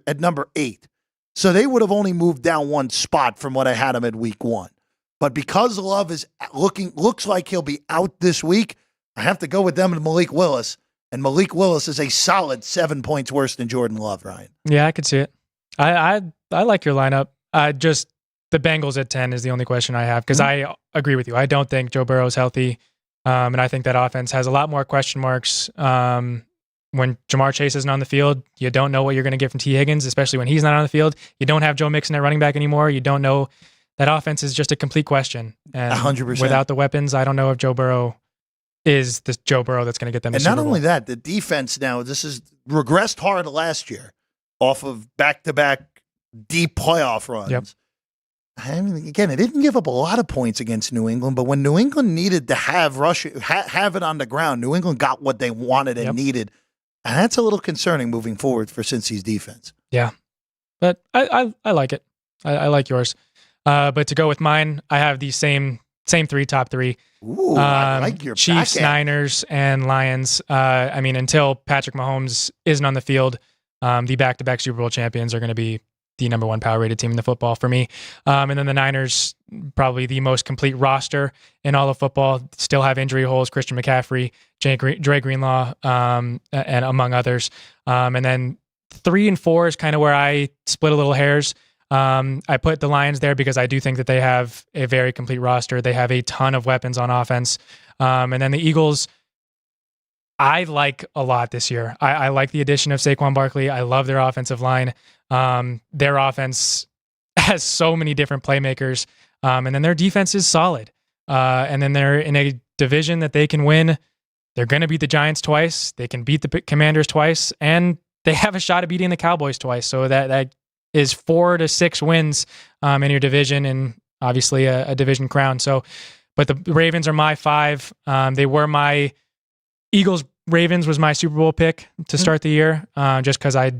Speaker 1: 8. So they would have only moved down 1 spot from what I had them at week 1. But because Love is looks like he'll be out this week, I have to go with them and Malik Willis. And Malik Willis is a solid 7 points worse than Jordan Love, Ryan.
Speaker 2: Yeah, I could see it. I like your lineup. Just the Bengals at 10 is the only question I have, because I agree with you. I don't think Joe Burrow is healthy, and I think that offense has a lot more question marks. When Jamar Chase isn't on the field, you don't know what you're going to get from T. Higgins, especially when he's not on the field. You don't have Joe Mixon at running back anymore. You don't know. That offense is just a complete question. And
Speaker 1: 100%.
Speaker 2: Without the weapons, I don't know if Joe Burrow is the Joe Burrow that's going to get them.
Speaker 1: And not only that, the defense now, this is regressed hard last year off of back-to-back deep playoff runs.
Speaker 2: Yep.
Speaker 1: I mean, again, it didn't give up a lot of points against New England, but when New England needed to have have it on the ground, New England got what they wanted and needed. And that's a little concerning moving forward for Cincy's defense.
Speaker 2: Yeah. But I like it. I like yours. But to go with mine, I have the same top three.
Speaker 1: Ooh, I like your
Speaker 2: Chiefs,
Speaker 1: back end.
Speaker 2: Niners, and Lions. Until Patrick Mahomes isn't on the field, the back-to-back Super Bowl champions are going to be the number one power-rated team in the football for me. And then the Niners, probably the most complete roster in all of football, still have injury holes, Christian McCaffrey, Dre Greenlaw, and among others. And then 3 and 4 is kind of where I split a little hairs. I put the Lions there because I do think that they have a very complete roster. They have a ton of weapons on offense. And then the Eagles, I like a lot this year. I like the addition of Saquon Barkley. I love their offensive line. Their offense has so many different playmakers. And then their defense is solid. And then they're in a division that they can win. They're going to beat the Giants twice. They can beat the Commanders twice. And they have a shot at beating the Cowboys twice. So that is 4 to 6 wins in your division, and obviously a division crown. So, but the Ravens are my 5. They were my Ravens was my Super Bowl pick to start the year, just because I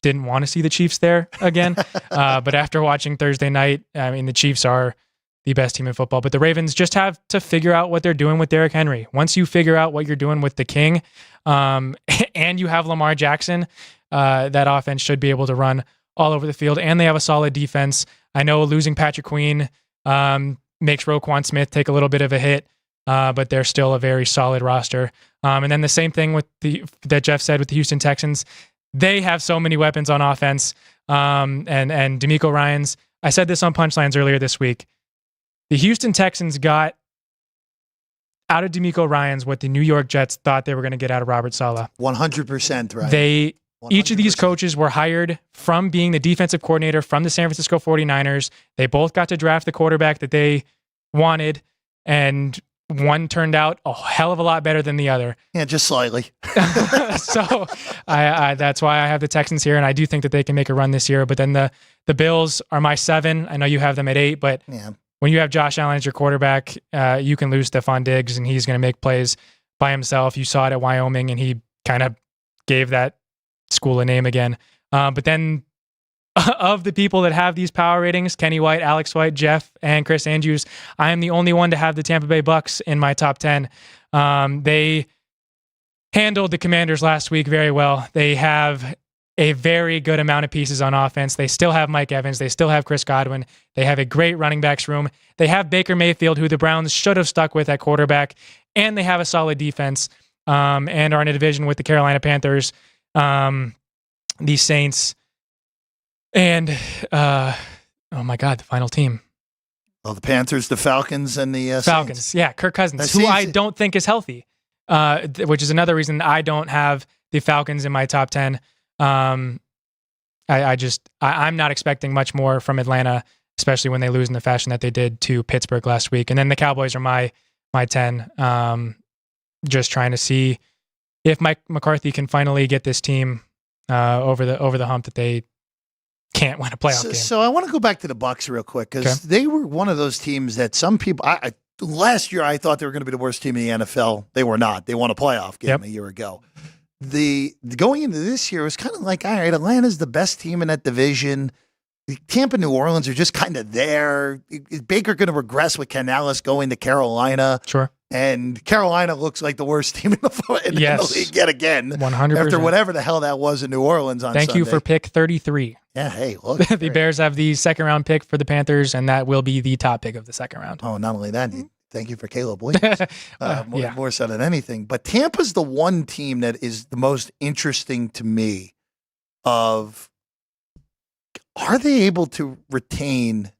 Speaker 2: didn't want to see the Chiefs there again. But after watching Thursday night, the Chiefs are the best team in football. But the Ravens just have to figure out what they're doing with Derrick Henry. Once you figure out what you're doing with the King, and you have Lamar Jackson, that offense should be able to run all over the field, and they have a solid defense. I know losing Patrick Queen makes Roquan Smith take a little bit of a hit, but they're still a very solid roster. And then the same thing with that Jeff said with the Houston Texans. They have so many weapons on offense, and DeMeco Ryans. I said this on Punchlines earlier this week. The Houston Texans got out of DeMeco Ryans what the New York Jets thought they were going to get out of Robert Saleh.
Speaker 1: 100%, right?
Speaker 2: Each of these coaches were hired from being the defensive coordinator from the San Francisco 49ers. They both got to draft the quarterback that they wanted, and one turned out a hell of a lot better than the other.
Speaker 1: Yeah, just slightly.
Speaker 2: So I that's why I have the Texans here, and I do think that they can make a run this year. But then the Bills are my 7. I know you have them at 8, but when you have Josh Allen as your quarterback, you can lose Stephon Diggs, and he's going to make plays by himself. You saw it at Wyoming, and he kind of gave that school a name again. But then of the people that have these power ratings, Kenny White, Alex White, Jeff, and Chris Andrews, I am the only one to have the Tampa Bay Bucks in my top 10. They handled the Commanders last week very well. They have a very good amount of pieces on offense. They still have Mike Evans. They still have Chris Godwin. They have a great running backs room. They have Baker Mayfield, who the Browns should have stuck with at quarterback. And they have a solid defense, and are in a division with the Carolina Panthers, the Saints, and oh my God, the final team.
Speaker 1: Well, the Panthers, the Falcons, and the
Speaker 2: Falcons.
Speaker 1: Saints.
Speaker 2: Yeah, Kirk Cousins, who I don't think is healthy, which is another reason I don't have the Falcons in my top 10. I'm not expecting much more from Atlanta, especially when they lose in the fashion that they did to Pittsburgh last week. And then the Cowboys are my 10. Just trying to see if Mike McCarthy can finally get this team over the hump that they can't win a playoff game.
Speaker 1: So I want to go back to the Bucs real quick, because they were one of those teams that some people. Last year I thought they were going to be the worst team in the NFL. They were not. They won a playoff game a year ago. The going into this year was kind of like, all right, Atlanta's the best team in that division. Tampa, New Orleans are just kind of there. Is Baker going to regress with Canales going to Carolina?
Speaker 2: Sure.
Speaker 1: And Carolina looks like the worst team in the league yet again.
Speaker 2: 100%.
Speaker 1: After whatever the hell that was in New Orleans on Sunday.
Speaker 2: Thank you for pick 33.
Speaker 1: Yeah, hey, look.
Speaker 2: The Bears have the second round pick for the Panthers, and that will be the top pick of the second round.
Speaker 1: Oh, not only that, thank you for Caleb Williams. More so than anything. But Tampa's the one team that is the most interesting to me of, are they able to retain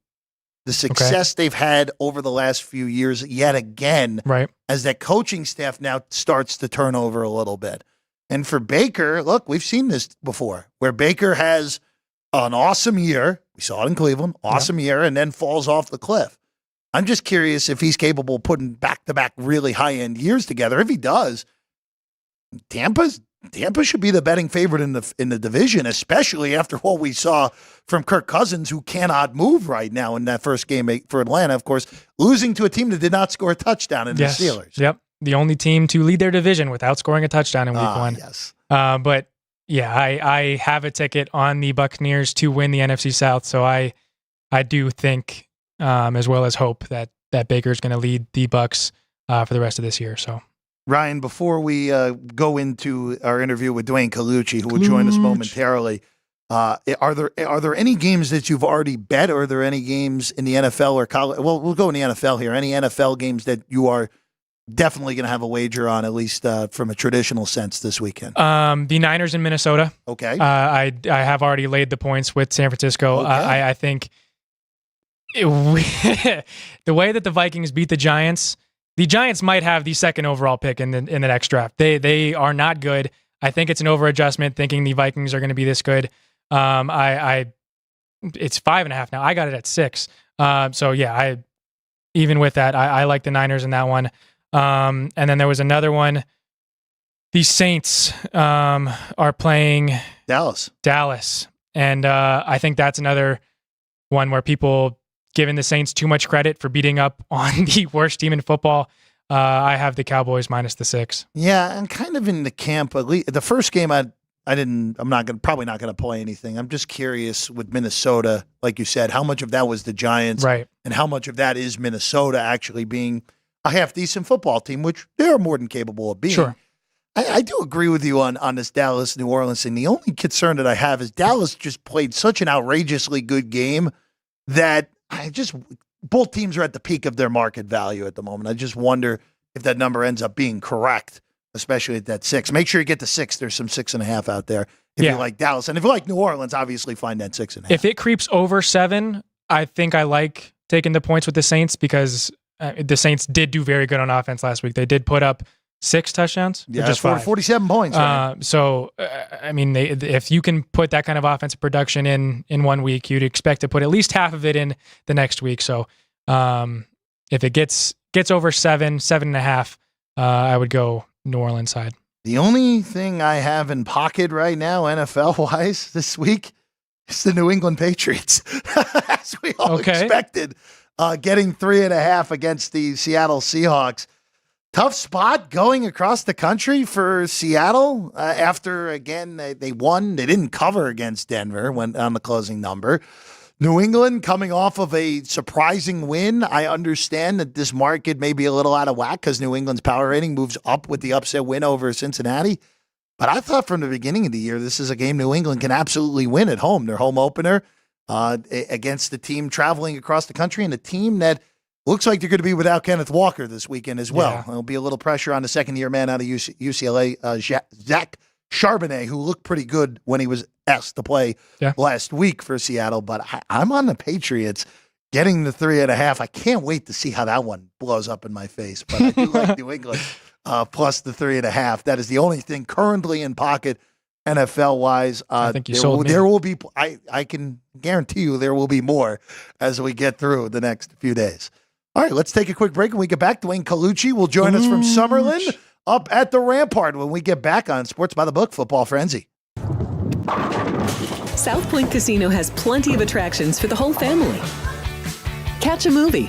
Speaker 1: the success they've had over the last few years yet again,
Speaker 2: right,
Speaker 1: as that coaching staff now starts to turn over a little bit? And for Baker, look, we've seen this before, where Baker has an awesome year. We saw it in Cleveland, awesome year, and then falls off the cliff. I'm just curious if he's capable of putting back-to-back really high-end years together. If he does, Tampa should be the betting favorite in the division, especially after what we saw from Kirk Cousins, who cannot move right now in that first game for Atlanta, of course, losing to a team that did not score a touchdown in the Steelers.
Speaker 2: Yep. The only team to lead their division without scoring a touchdown in week 1.
Speaker 1: Yes.
Speaker 2: But yeah, I have a ticket on the Buccaneers to win the NFC South. So I do think as well as hope that Baker's going to lead the Bucs for the rest of this year. So,
Speaker 1: Ryan, before we go into our interview with Duane Colucci, who will join us momentarily, are there any games that you've already bet, or are there any games in the NFL or college? Well, we'll go in the NFL here. Any NFL games that you are definitely going to have a wager on, at least from a traditional sense this weekend?
Speaker 2: The Niners in Minnesota.
Speaker 1: Okay.
Speaker 2: I have already laid the points with San Francisco.
Speaker 1: Okay.
Speaker 2: I think the way that the Vikings beat the Giants might have the second overall pick in the next draft. They are not good. I think it's an over-adjustment thinking the Vikings are going to be this good. It's 5.5 now. I got it at 6. So yeah, even with that, I like the Niners in that one. And then there was another one. The Saints are playing
Speaker 1: Dallas.
Speaker 2: And I think that's another one where people giving the Saints too much credit for beating up on the worst team in football. I have the Cowboys minus the 6.
Speaker 1: Yeah, and kind of in the camp. At least the first game, I'm probably not going to play anything. I'm just curious with Minnesota, like you said, how much of that was the Giants,
Speaker 2: right,
Speaker 1: and how much of that is Minnesota actually being a half decent football team, which they are more than capable of being.
Speaker 2: Sure.
Speaker 1: I do agree with you on this Dallas New Orleans thing. The only concern that I have is Dallas just played such an outrageously good game that both teams are at the peak of their market value at the moment. I just wonder if that number ends up being correct, especially at that 6. Make sure you get the 6. There's some 6.5 out there if you like Dallas. And if you like New Orleans, obviously find that 6.5.
Speaker 2: If it creeps over 7, I think I like taking the points with the Saints because the Saints did do very good on offense last week. They did put up 6 touchdowns.
Speaker 1: Yeah, just 47 points. Right?
Speaker 2: I mean, if you can put that kind of offensive production in 1 week, you'd expect to put at least half of it in the next week. So if it gets over 7.5, I would go New Orleans side.
Speaker 1: The only thing I have in pocket right now, NFL-wise, this week, is the New England Patriots, as we all expected, getting 3.5 against the Seattle Seahawks. Tough spot going across the country for Seattle after, again, they won. They didn't cover against Denver on the closing number. New England coming off of a surprising win. I understand that this market may be a little out of whack because New England's power rating moves up with the upset win over Cincinnati. But I thought from the beginning of the year, this is a game New England can absolutely win at home. Their home opener against the team traveling across the country and a team that looks like they're going to be without Kenneth Walker this weekend as well. Yeah. There'll be a little pressure on the second-year man out of UCLA, Zach Charbonnet, who looked pretty good when he was asked to play last week for Seattle. But I'm on the Patriots getting the 3.5. I can't wait to see how that one blows up in my face. But I do like New England plus the 3.5. That is the only thing currently in pocket NFL-wise.
Speaker 2: I think you sold me.
Speaker 1: There will be. I can guarantee you there will be more as we get through the next few days. All right, let's take a quick break. When we get back, Duane Colucci will join us from Summerlin up at the Rampart when we get back on Sports by the Book Football Frenzy.
Speaker 4: South Point Casino has plenty of attractions for the whole family. Catch a movie.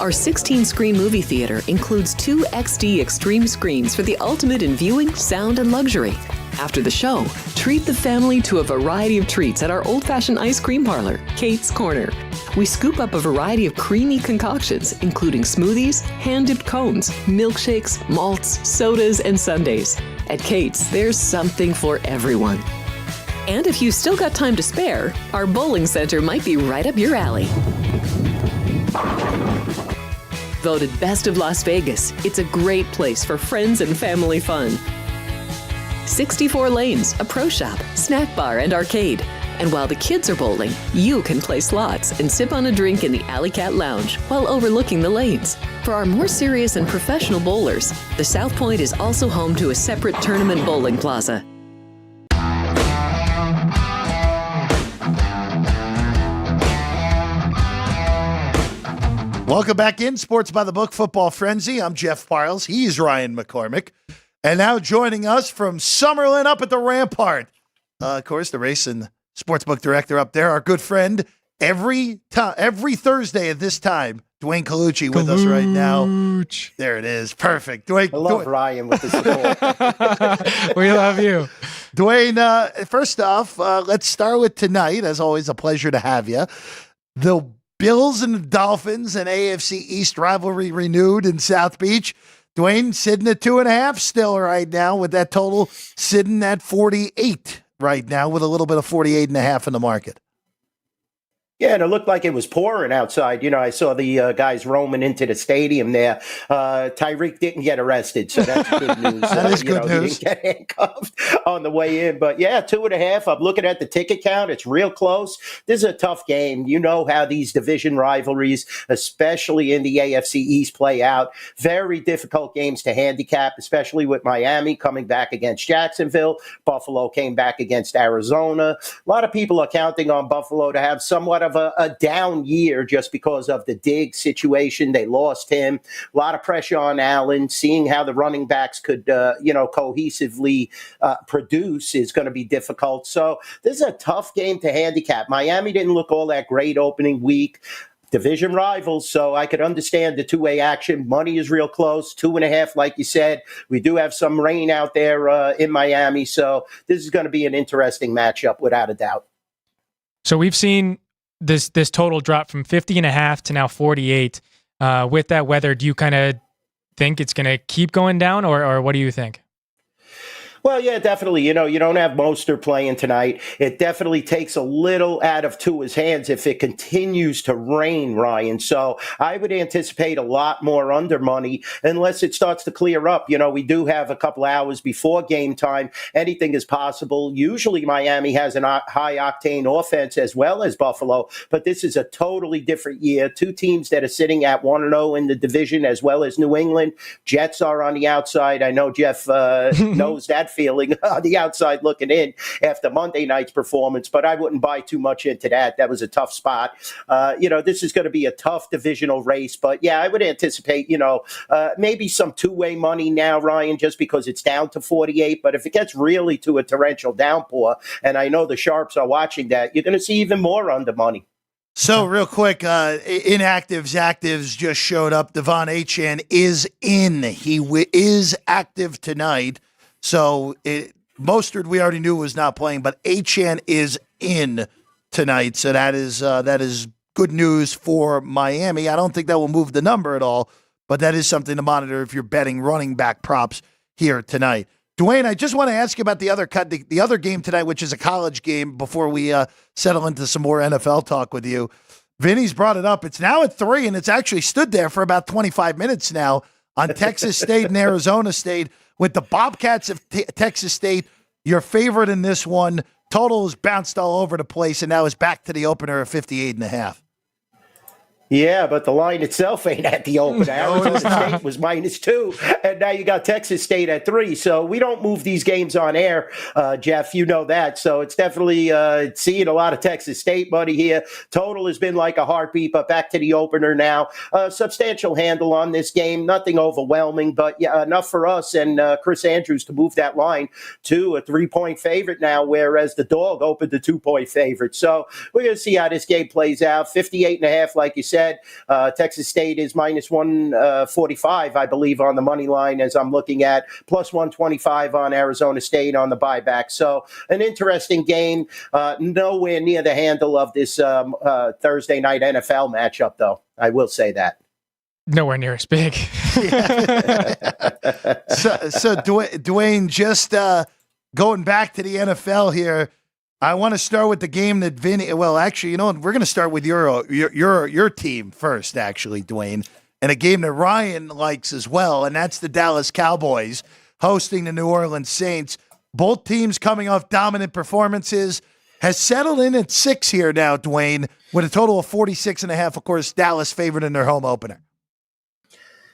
Speaker 4: Our 16-screen movie theater includes 2 XD Extreme screens for the ultimate in viewing, sound, and luxury. After the show, treat the family to a variety of treats at our old-fashioned ice cream parlor, Kate's Corner. We scoop up a variety of creamy concoctions, including smoothies, hand-dipped cones, milkshakes, malts, sodas, and sundaes. At Kate's, there's something for everyone. And if you've still got time to spare, our bowling center might be right up your alley. Voted Best of Las Vegas, it's a great place for friends and family fun. 64 lanes, a pro shop, snack bar, and arcade. And while the kids are bowling, you can play slots and sip on a drink in the Alley Cat Lounge while overlooking the lanes. For our more serious and professional bowlers, the South Point is also home to a separate tournament bowling plaza.
Speaker 1: Welcome back in Sports by the Book Football Frenzy. I'm Jeff Parles. He's Ryan McCormick. And now joining us from Summerlin up at the Rampart, of course, the race and sportsbook director up there, our good friend, every Thursday at this time, Duane Colucci with us right now. There it is. Perfect. Duane,
Speaker 5: I love Ryan with the support.
Speaker 2: We love you.
Speaker 1: Duane, first off, let's start with tonight. As always, a pleasure to have you. The Bills and the Dolphins, an AFC East rivalry renewed in South Beach. Duane, sitting at 2.5 still right now, with that total sitting at 48 right now, with a little bit of 48.5 in the market.
Speaker 5: Yeah, and it looked like it was pouring outside. I saw the guys roaming into the stadium there. Tyreek didn't get arrested, so that's good news.
Speaker 1: That is good news.
Speaker 5: He didn't get handcuffed on the way in. But yeah, 2.5. I'm looking at the ticket count. It's real close. This is a tough game. You know how these division rivalries, especially in the AFC East, play out. Very difficult games to handicap, especially with Miami coming back against Jacksonville. Buffalo came back against Arizona. A lot of people are counting on Buffalo to have somewhat of a down year just because of the Diggs situation. They lost him. A lot of pressure on Allen. Seeing how the running backs could, cohesively produce is going to be difficult. So this is a tough game to handicap. Miami didn't look all that great opening week. Division rivals, so I could understand the two-way action. Money is real close, 2.5, like you said. We do have some rain out there in Miami, so this is going to be an interesting matchup without a doubt.
Speaker 2: So we've seen this total drop from 50.5 to now 48. With that weather, do you kind of think it's going to keep going down, or what do you think?
Speaker 5: Well, yeah, definitely. You don't have Mostert playing tonight. It definitely takes a little out of Tua's hands if it continues to rain, Ryan. So I would anticipate a lot more under money unless it starts to clear up. We do have a couple hours before game time. Anything is possible. Usually Miami has a high-octane offense as well as Buffalo, but this is a totally different year. Two teams that are sitting at 1-0 in the division as well as New England. Jets are on the outside. I know Jeff knows that feeling on the outside looking in after Monday night's performance, but I wouldn't buy too much into that. That was a tough spot. This is going to be a tough divisional race, but yeah, I would anticipate, maybe some two-way money now, Ryan, just because it's down to 48. But if it gets really to a torrential downpour, and I know the Sharps are watching that, you're going to see even more under money.
Speaker 1: So real quick, inactives, actives just showed up. Devon Achane is in. He is active tonight. So Mostert, we already knew was not playing, but Achane is in tonight. So that is good news for Miami. I don't think that will move the number at all, but that is something to monitor if you're betting running back props here tonight. Duane, I just want to ask you about the other game tonight, which is a college game, before we settle into some more NFL talk with you. Vinny's brought it up. It's now at 3, and it's actually stood there for about 25 minutes now on Texas State and Arizona State. With the Bobcats of Texas State, your favorite in this one, total has bounced all over the place, and now is back to the opener of 58.5.
Speaker 5: Yeah, but the line itself ain't at the open. Arizona State was -2, and now you got Texas State at 3. So we don't move these games on air, Jeff. You know that. So it's definitely seeing a lot of Texas State money here. Total has been like a heartbeat, but back to the opener now. Substantial handle on this game. Nothing overwhelming, but yeah, enough for us and Chris Andrews to move that line to a 3-point favorite now, whereas the dog opened a 2-point favorite. So we're going to see how this game plays out. 58.5, like you said. Texas State is -145, I believe, on the money line as I'm looking at, plus 125 on Arizona State on the buyback. So an interesting game. Nowhere near the handle of this Thursday night NFL matchup, though. I will say that.
Speaker 2: Nowhere near as big.
Speaker 1: So Duane, just going back to the NFL here, I want to start with the game that Vinny. Well, actually, you know what? We're going to start with your team first, actually, Duane, and a game that Ryan likes as well, and that's the Dallas Cowboys hosting the New Orleans Saints. Both teams coming off dominant performances. Has settled in at 6 here now, Duane, with a total of 46.5. Of course, Dallas favored in their home opener.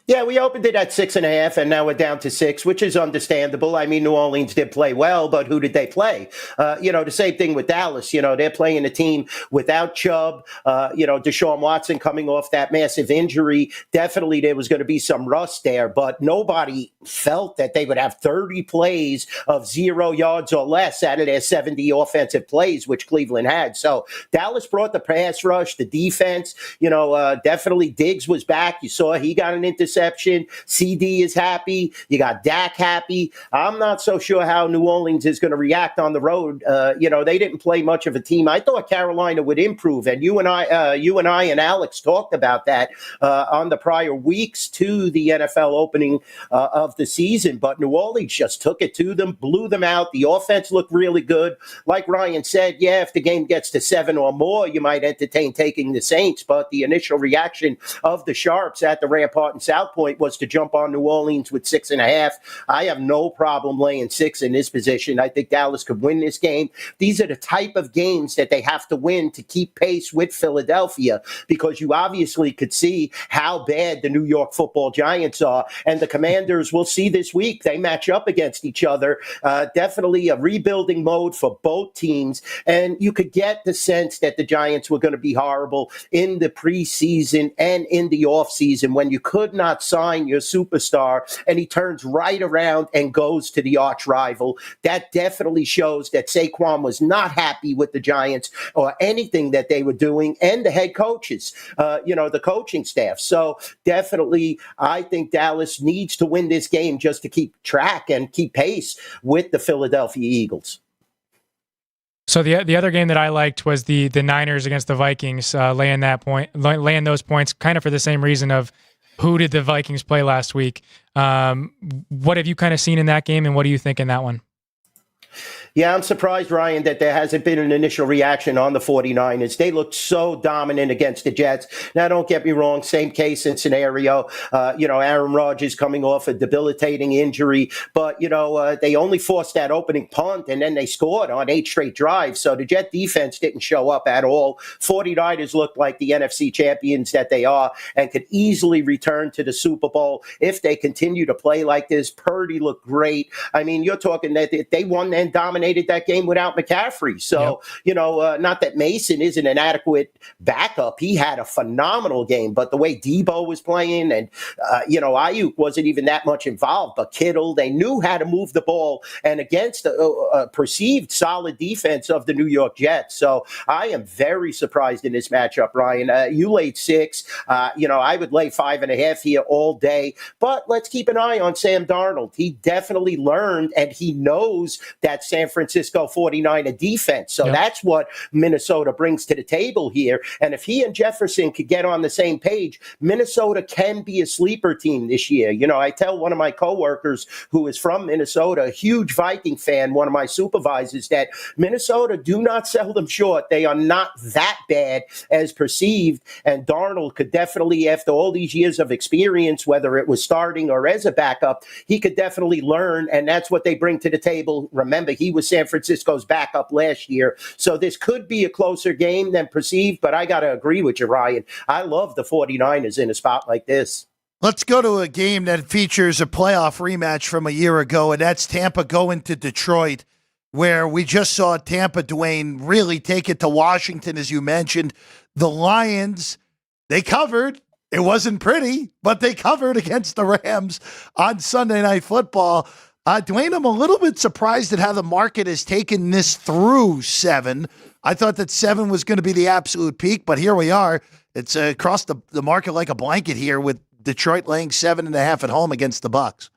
Speaker 5: Yeah, we opened it at 6.5, and now we're down to 6, which is understandable. I mean, New Orleans did play well, but who did they play? The same thing with Dallas. They're playing a team without Chubb. Deshaun Watson coming off that massive injury. Definitely there was going to be some rust there, but nobody felt that they would have 30 plays of 0 yards or less out of their 70 offensive plays, which Cleveland had. So Dallas brought the pass rush, the defense. Definitely Diggs was back. You saw he got an interception. reception. CD is happy. You got Dak happy. I'm not so sure how New Orleans is going to react on the road. They didn't play much of a team. I thought Carolina would improve, and you and I and Alex talked about that on the prior weeks to the NFL opening of the season. But New Orleans just took it to them, blew them out. The offense looked really good. Like Ryan said, yeah, if the game gets to 7 or more, you might entertain taking the Saints. But the initial reaction of the Sharps at the Rampart and South Point was to jump on New Orleans with 6.5. I have no problem laying 6 in this position. I think Dallas could win this game. These are the type of games that they have to win to keep pace with Philadelphia, because you obviously could see how bad the New York Football Giants are. And the Commanders, we'll see this week, they match up against each other. Definitely a rebuilding mode for both teams. And you could get the sense that the Giants were going to be horrible in the preseason and in the offseason when you could not sign your superstar and he turns right around and goes to the arch rival. That definitely shows that Saquon was not happy with the Giants or anything that they were doing, and the head coaches, the coaching staff. So definitely, I think Dallas needs to win this game just to keep track and keep pace with the Philadelphia Eagles.
Speaker 2: So the other game that I liked was the Niners against the Vikings, laying those points, kind of for the same reason of who did the Vikings play last week. What have you kind of seen in that game, and what do you think in that one?
Speaker 5: Yeah, I'm surprised, Ryan, that there hasn't been an initial reaction on the 49ers. They looked so dominant against the Jets. Now, don't get me wrong, same case and scenario. Aaron Rodgers coming off a debilitating injury, but, they only forced that opening punt, and then they scored on 8 straight drives. So the Jet defense didn't show up at all. 49ers looked like the NFC champions that they are and could easily return to the Super Bowl if they continue to play like this. Purdy looked great. I mean, you're talking that they won and dominated that game without McCaffrey. So, not that Mason isn't an adequate backup. He had a phenomenal game, but the way Debo was playing and, Ayuk wasn't even that much involved, but Kittle, they knew how to move the ball and against a perceived solid defense of the New York Jets. So I am very surprised in this matchup, Ryan. You laid 6. I would lay 5.5 here all day, but let's keep an eye on Sam Darnold. He definitely learned, and he knows that San Francisco 49er defense. So that's what Minnesota brings to the table here. And if he and Jefferson could get on the same page, Minnesota can be a sleeper team this year. I tell one of my coworkers who is from Minnesota, a huge Viking fan, one of my supervisors, that Minnesota do not sell them short. They are not that bad as perceived. And Darnold could definitely, after all these years of experience, whether it was starting or as a backup, he could definitely learn. And that's what they bring to the table. Remember, he was San Francisco's backup last year. So this could be a closer game than perceived, but I got to agree with you, Ryan. I love the 49ers in a spot like this.
Speaker 1: Let's go to a game that features a playoff rematch from a year ago, and that's Tampa going to Detroit, where we just saw Tampa, Duane, really take it to Washington, as you mentioned. The Lions, they covered. It wasn't pretty, but they covered against the Rams on Sunday Night Football. Duane, I'm a little bit surprised at how the market has taken this through 7. I thought that 7 was going to be the absolute peak, but here we are. It's across the market like a blanket here, with Detroit laying 7.5 at home against the Bucs.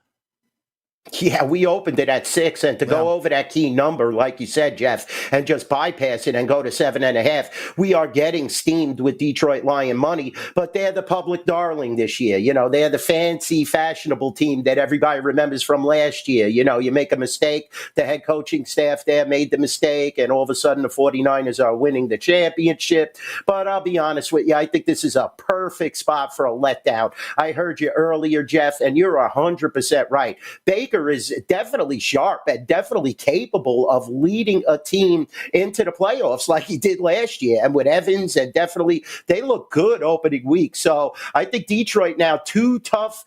Speaker 5: Yeah, we opened it at 6, and to go over that key number, like you said, Jeff, and just bypass it and go to 7.5, we are getting steamed with Detroit Lion money, but they're the public darling this year. They're the fancy, fashionable team that everybody remembers from last year. You make a mistake, the head coaching staff there made the mistake, and all of a sudden the 49ers are winning the championship. But I'll be honest with you, I think this is a perfect spot for a letdown. I heard you earlier, Jeff, and you're 100% right. Baker is definitely sharp and definitely capable of leading a team into the playoffs like he did last year. And with Evans, and definitely they look good opening week. So I think Detroit now, 2 tough,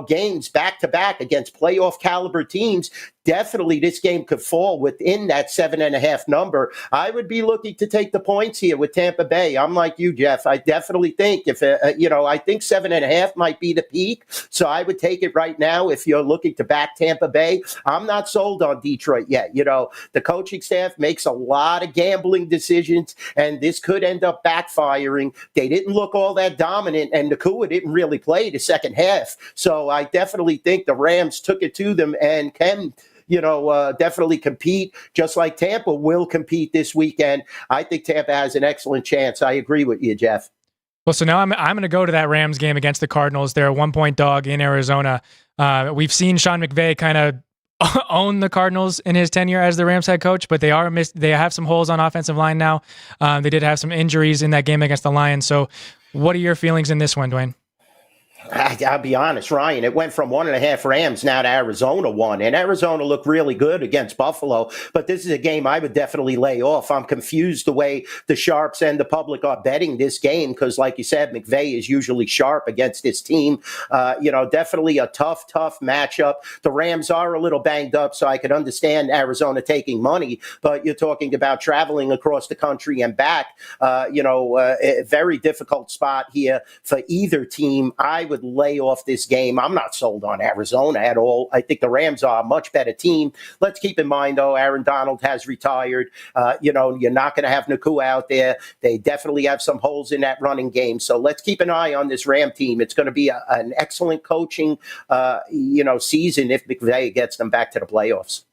Speaker 5: games back to back against playoff caliber teams. definitely this game could fall within that 7.5 number. I would be looking to take the points here with Tampa Bay. I'm like you, Jeff. I definitely think if, I think 7.5 might be the peak. So I would take it right now if you're looking to back Tampa Bay. I'm not sold on Detroit yet. The coaching staff makes a lot of gambling decisions, and this could end up backfiring. They didn't look all that dominant, and Nakua didn't really play the second half. So I definitely think the Rams took it to them and can definitely compete, just like Tampa will compete this weekend. I think Tampa has an excellent chance. I agree with you, Jeff.
Speaker 2: Well, so now I'm going to go to that Rams game against the Cardinals. They're a 1-point dog in Arizona. We've seen Sean McVay kind of own the Cardinals in his tenure as the Rams head coach, but they have some holes on offensive line now. They did have some injuries in that game against the Lions. So what are your feelings in this one, Duane?
Speaker 5: I'll be honest, Ryan, it went from 1.5 Rams now to Arizona 1. And Arizona looked really good against Buffalo. But this is a game I would definitely lay off. I'm confused the way the sharps and the public are betting this game because, like you said, McVay is usually sharp against this team. Definitely a tough matchup. The Rams are a little banged up, so I could understand Arizona taking money. But you're talking about traveling across the country and back. A very difficult spot here for either team. I would lay off this game. I'm not sold on Arizona at all. I think the Rams are a much better team. Let's keep in mind, though, Aaron Donald has retired. You're not going to have Nakua out there. They definitely have some holes in that running game. So let's keep an eye on this Ram team. It's going to be an excellent coaching, season if McVay gets them back to the playoffs.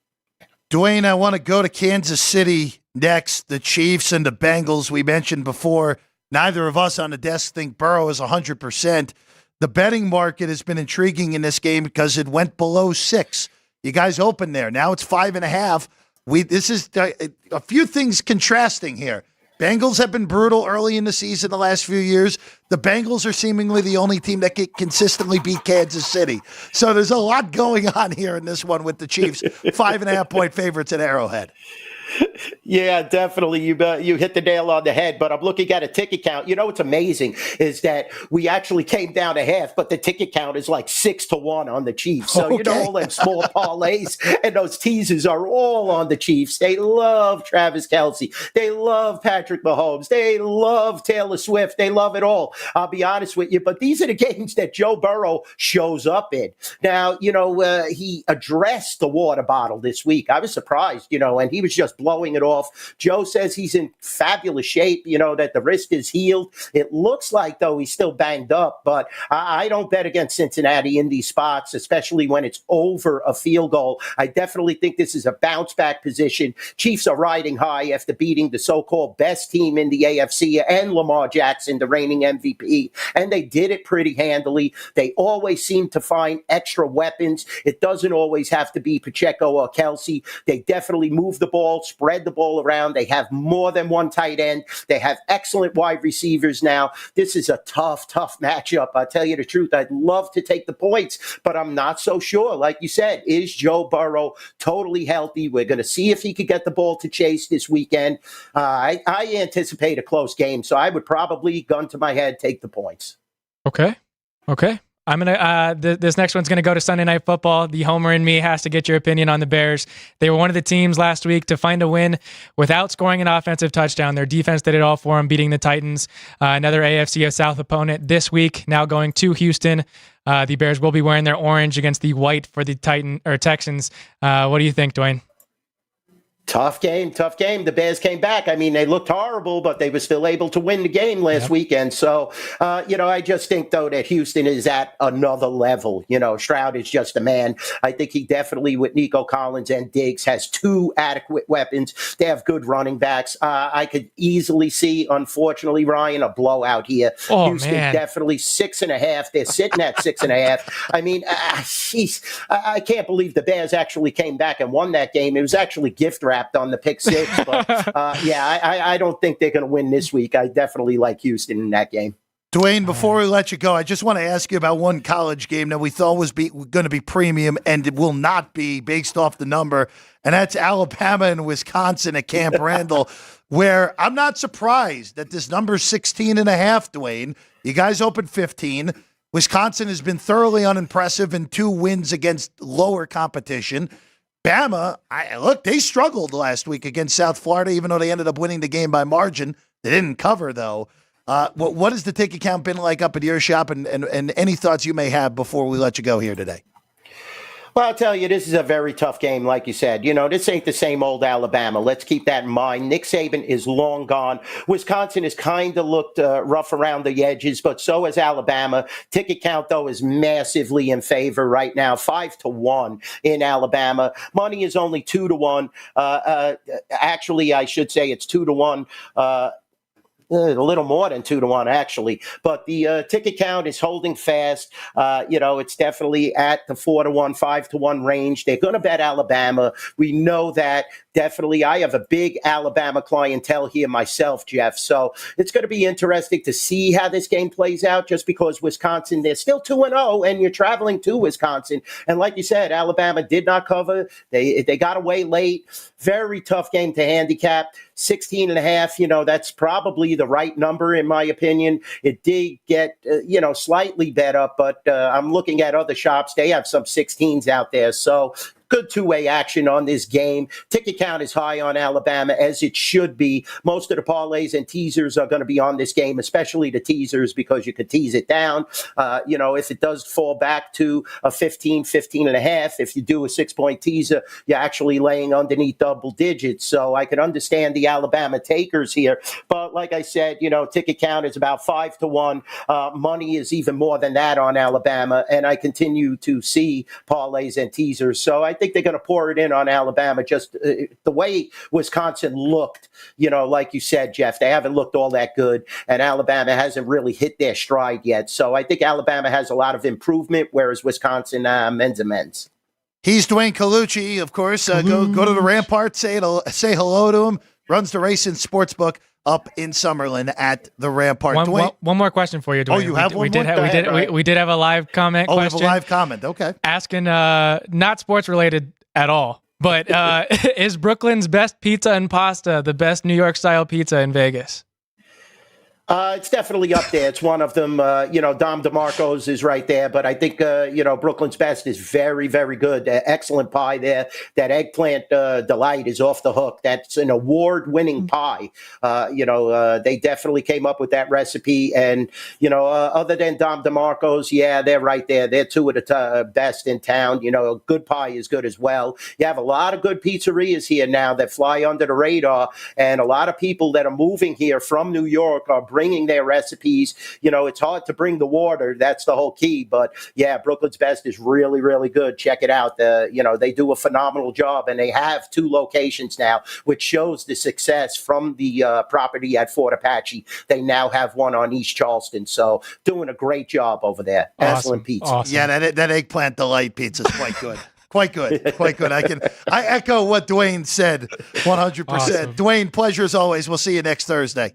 Speaker 1: Duane, I want to go to Kansas City next. The Chiefs and the Bengals we mentioned before. Neither of us on the desk think Burrow is 100%. The betting market has been intriguing in this game because it went below 6. You guys opened there. Now it's 5.5. This is a few things contrasting here. Bengals have been brutal early in the season the last few years. The Bengals are seemingly the only team that can consistently beat Kansas City. So there's a lot going on here in this one with the Chiefs. 5.5-point favorites at Arrowhead.
Speaker 5: Yeah, definitely. You hit the nail on the head, but I'm looking at a ticket count. What's amazing is that we actually came down to half, but the ticket count is like 6-1 on the Chiefs. So, all them small parlays and those teasers are all on the Chiefs. They love Travis Kelce. They love Patrick Mahomes. They love Taylor Swift. They love it all. I'll be honest with you, but these are the games that Joe Burrow shows up in. Now, he addressed the water bottle this week. I was surprised, and he was just blowing it off. Joe says he's in fabulous shape, that the wrist is healed. It looks like, though, he's still banged up, but I don't bet against Cincinnati in these spots, especially when it's over a field goal. I definitely think this is a bounce back position. Chiefs are riding high after beating the so-called best team in the AFC and Lamar Jackson, the reigning MVP, and they did it pretty handily. They always seem to find extra weapons. It doesn't always have to be Pacheco or Kelce. They definitely move the ball, spread the ball around. They have more than one tight end. They have excellent wide receivers now. This is a tough matchup. I'll tell you the truth. I'd love to take the points, but I'm not so sure. Like you said, is Joe Burrow totally healthy? We're going to see if he could get the ball to Chase this weekend. I anticipate a close game, so I would probably, gun to my head, take the points.
Speaker 2: Okay. I'm going to, this next one's going to go to Sunday Night Football. The homer in me has to get your opinion on the Bears. They were one of the teams last week to find a win without scoring an offensive touchdown. Their defense did it all for them, beating the Titans. Another AFC South opponent this week, now going to Houston. The Bears will be wearing their orange against the white for the Texans. What do you think, Duane?
Speaker 5: Tough game. The Bears came back. I mean, they looked horrible, but they were still able to win the game last weekend. So, I just think, though, that Houston is at another level. Stroud is just a man. I think he definitely, with Nico Collins and Diggs, has two adequate weapons. They have good running backs. I could easily see, unfortunately, Ryan, a blowout here. Houston definitely 6.5. They're sitting at 6.5. I mean, I can't believe the Bears actually came back and won that game. It was actually gift wrapped on the pick six, but I don't think they're going to win this week. I definitely like Houston in that game.
Speaker 1: Duane, before we let you go, I just want to ask you about one college game that we thought was going to be premium, and it will not be based off the number, and that's Alabama and Wisconsin at Camp Randall, where I'm not surprised that this number is 16.5, Duane. You guys opened 15. Wisconsin has been thoroughly unimpressive in 2 wins against lower competition. Bama, they struggled last week against South Florida, even though they ended up winning the game by margin. They didn't cover, though. What has the ticket count been like up at your shop, and any thoughts you may have before we let you go here today?
Speaker 5: Well, I'll tell you, this is a very tough game, like you said. This ain't the same old Alabama. Let's keep that in mind. Nick Saban is long gone. Wisconsin has kind of looked rough around the edges, but so has Alabama. Ticket count, though, is massively in favor right now, 5-1 in Alabama. Money is only 2-1. Actually, I should say it's 2-1. A little more than 2-1, actually. But the ticket count is holding fast. It's definitely at the 4-1, 5-1 range. They're going to bet Alabama. We know that. Definitely. I have a big Alabama clientele here myself, Jeff. So it's going to be interesting to see how this game plays out, just because Wisconsin, they're still 2-0, and you're traveling to Wisconsin. And like you said, Alabama did not cover. They got away late. Very tough game to handicap. 16.5, that's probably the right number in my opinion. It did get, slightly better, but I'm looking at other shops. They have some 16s out there. So good two-way action on this game. Ticket count is high on Alabama, as it should be. Most of the parlays and teasers are going to be on this game, especially the teasers, because you could tease it down. If it does fall back to a 15.5, if you do a 6-point teaser, you're actually laying underneath double digits. So I can understand the Alabama takers here. But like I said, ticket count is about 5-1. Money is even more than that on Alabama. And I continue to see parlays and teasers. So I think they're going to pour it in on Alabama. Just the way Wisconsin looked, like you said, Jeff, they haven't looked all that good, and Alabama hasn't really hit their stride yet. So I think Alabama has a lot of improvement, whereas Wisconsin, men's.
Speaker 1: He's Duane Colucci, of course. Go to the Rampart, say hello to him. Runs the race in Sportsbook up in Summerlin at the Rampart.
Speaker 2: One more question for you, Duane.
Speaker 1: Oh, you have one
Speaker 2: more? We did have a live comment question.
Speaker 1: We have a live comment. Okay.
Speaker 2: Asking, not sports related at all, but is Brooklyn's best pizza and pasta the best New York style pizza in Vegas?
Speaker 5: It's definitely up there. It's one of them. Dom DeMarco's is right there. But I think, Brooklyn's best is very, very good. Excellent pie there. That eggplant delight is off the hook. That's an award-winning pie. They definitely came up with that recipe. And, other than Dom DeMarco's, they're right there. They're two of the best in town. Good pie is good as well. You have a lot of good pizzerias here now that fly under the radar. And a lot of people that are moving here from New York are bringing their recipes. It's hard to bring the water. That's the whole key. But Brooklyn's best is really, really good. Check it out. They do a phenomenal job, and they have 2 locations now, which shows the success from the property at Fort Apache. They now have one on East Charleston. So doing a great job over there.
Speaker 2: Awesome.
Speaker 5: Excellent pizza.
Speaker 2: Awesome.
Speaker 1: Yeah, that eggplant delight pizza is quite good. Quite good. Quite good. I echo what Duane said 100%.
Speaker 2: Awesome.
Speaker 1: Duane, pleasure as always. We'll see you next Thursday.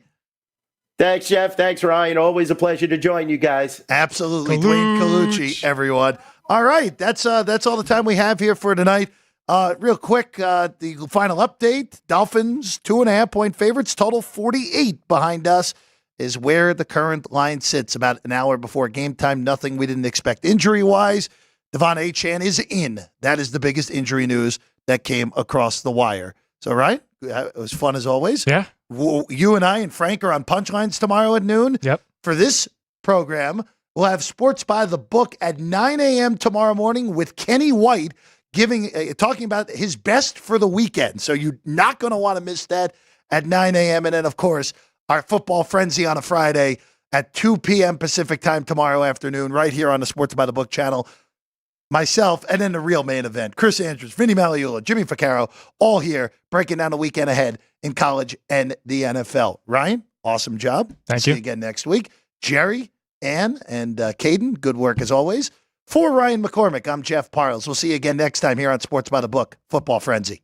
Speaker 5: Thanks, Jeff. Thanks, Ryan. Always a pleasure to join you guys.
Speaker 1: Absolutely. Duane Colucci, everyone. All right. That's all the time we have here for tonight. Real quick, the final update. Dolphins, 2.5-point favorites, total 48 behind us is where the current line sits. About an hour before game time. Nothing we didn't expect injury-wise. Devon Achane is in. That is the biggest injury news that came across the wire. So, right? It was fun as always.
Speaker 2: Yeah.
Speaker 1: You and I and Frank are on Punchlines tomorrow at noon.
Speaker 2: Yep.
Speaker 1: For this program, we'll have Sports by the Book at 9 a.m. tomorrow morning with Kenny White talking about his best for the weekend. So you're not going to want to miss that at 9 a.m. And then, of course, our Football Frenzy on a Friday at 2 p.m. Pacific time tomorrow afternoon right here on the Sports by the Book channel. Myself, and then the real main event, Chris Andrews, Vinny Magliulo, Jimmy Vaccaro, all here breaking down the weekend ahead in college and the NFL. Ryan, awesome job.
Speaker 2: Thank
Speaker 1: See
Speaker 2: you.
Speaker 1: you again next week. Jerry, Ann, and Caden, good work as always. For Ryan McCormick, I'm Jeff Parles. We'll see you again next time here on Sports by the Book, Football Frenzy.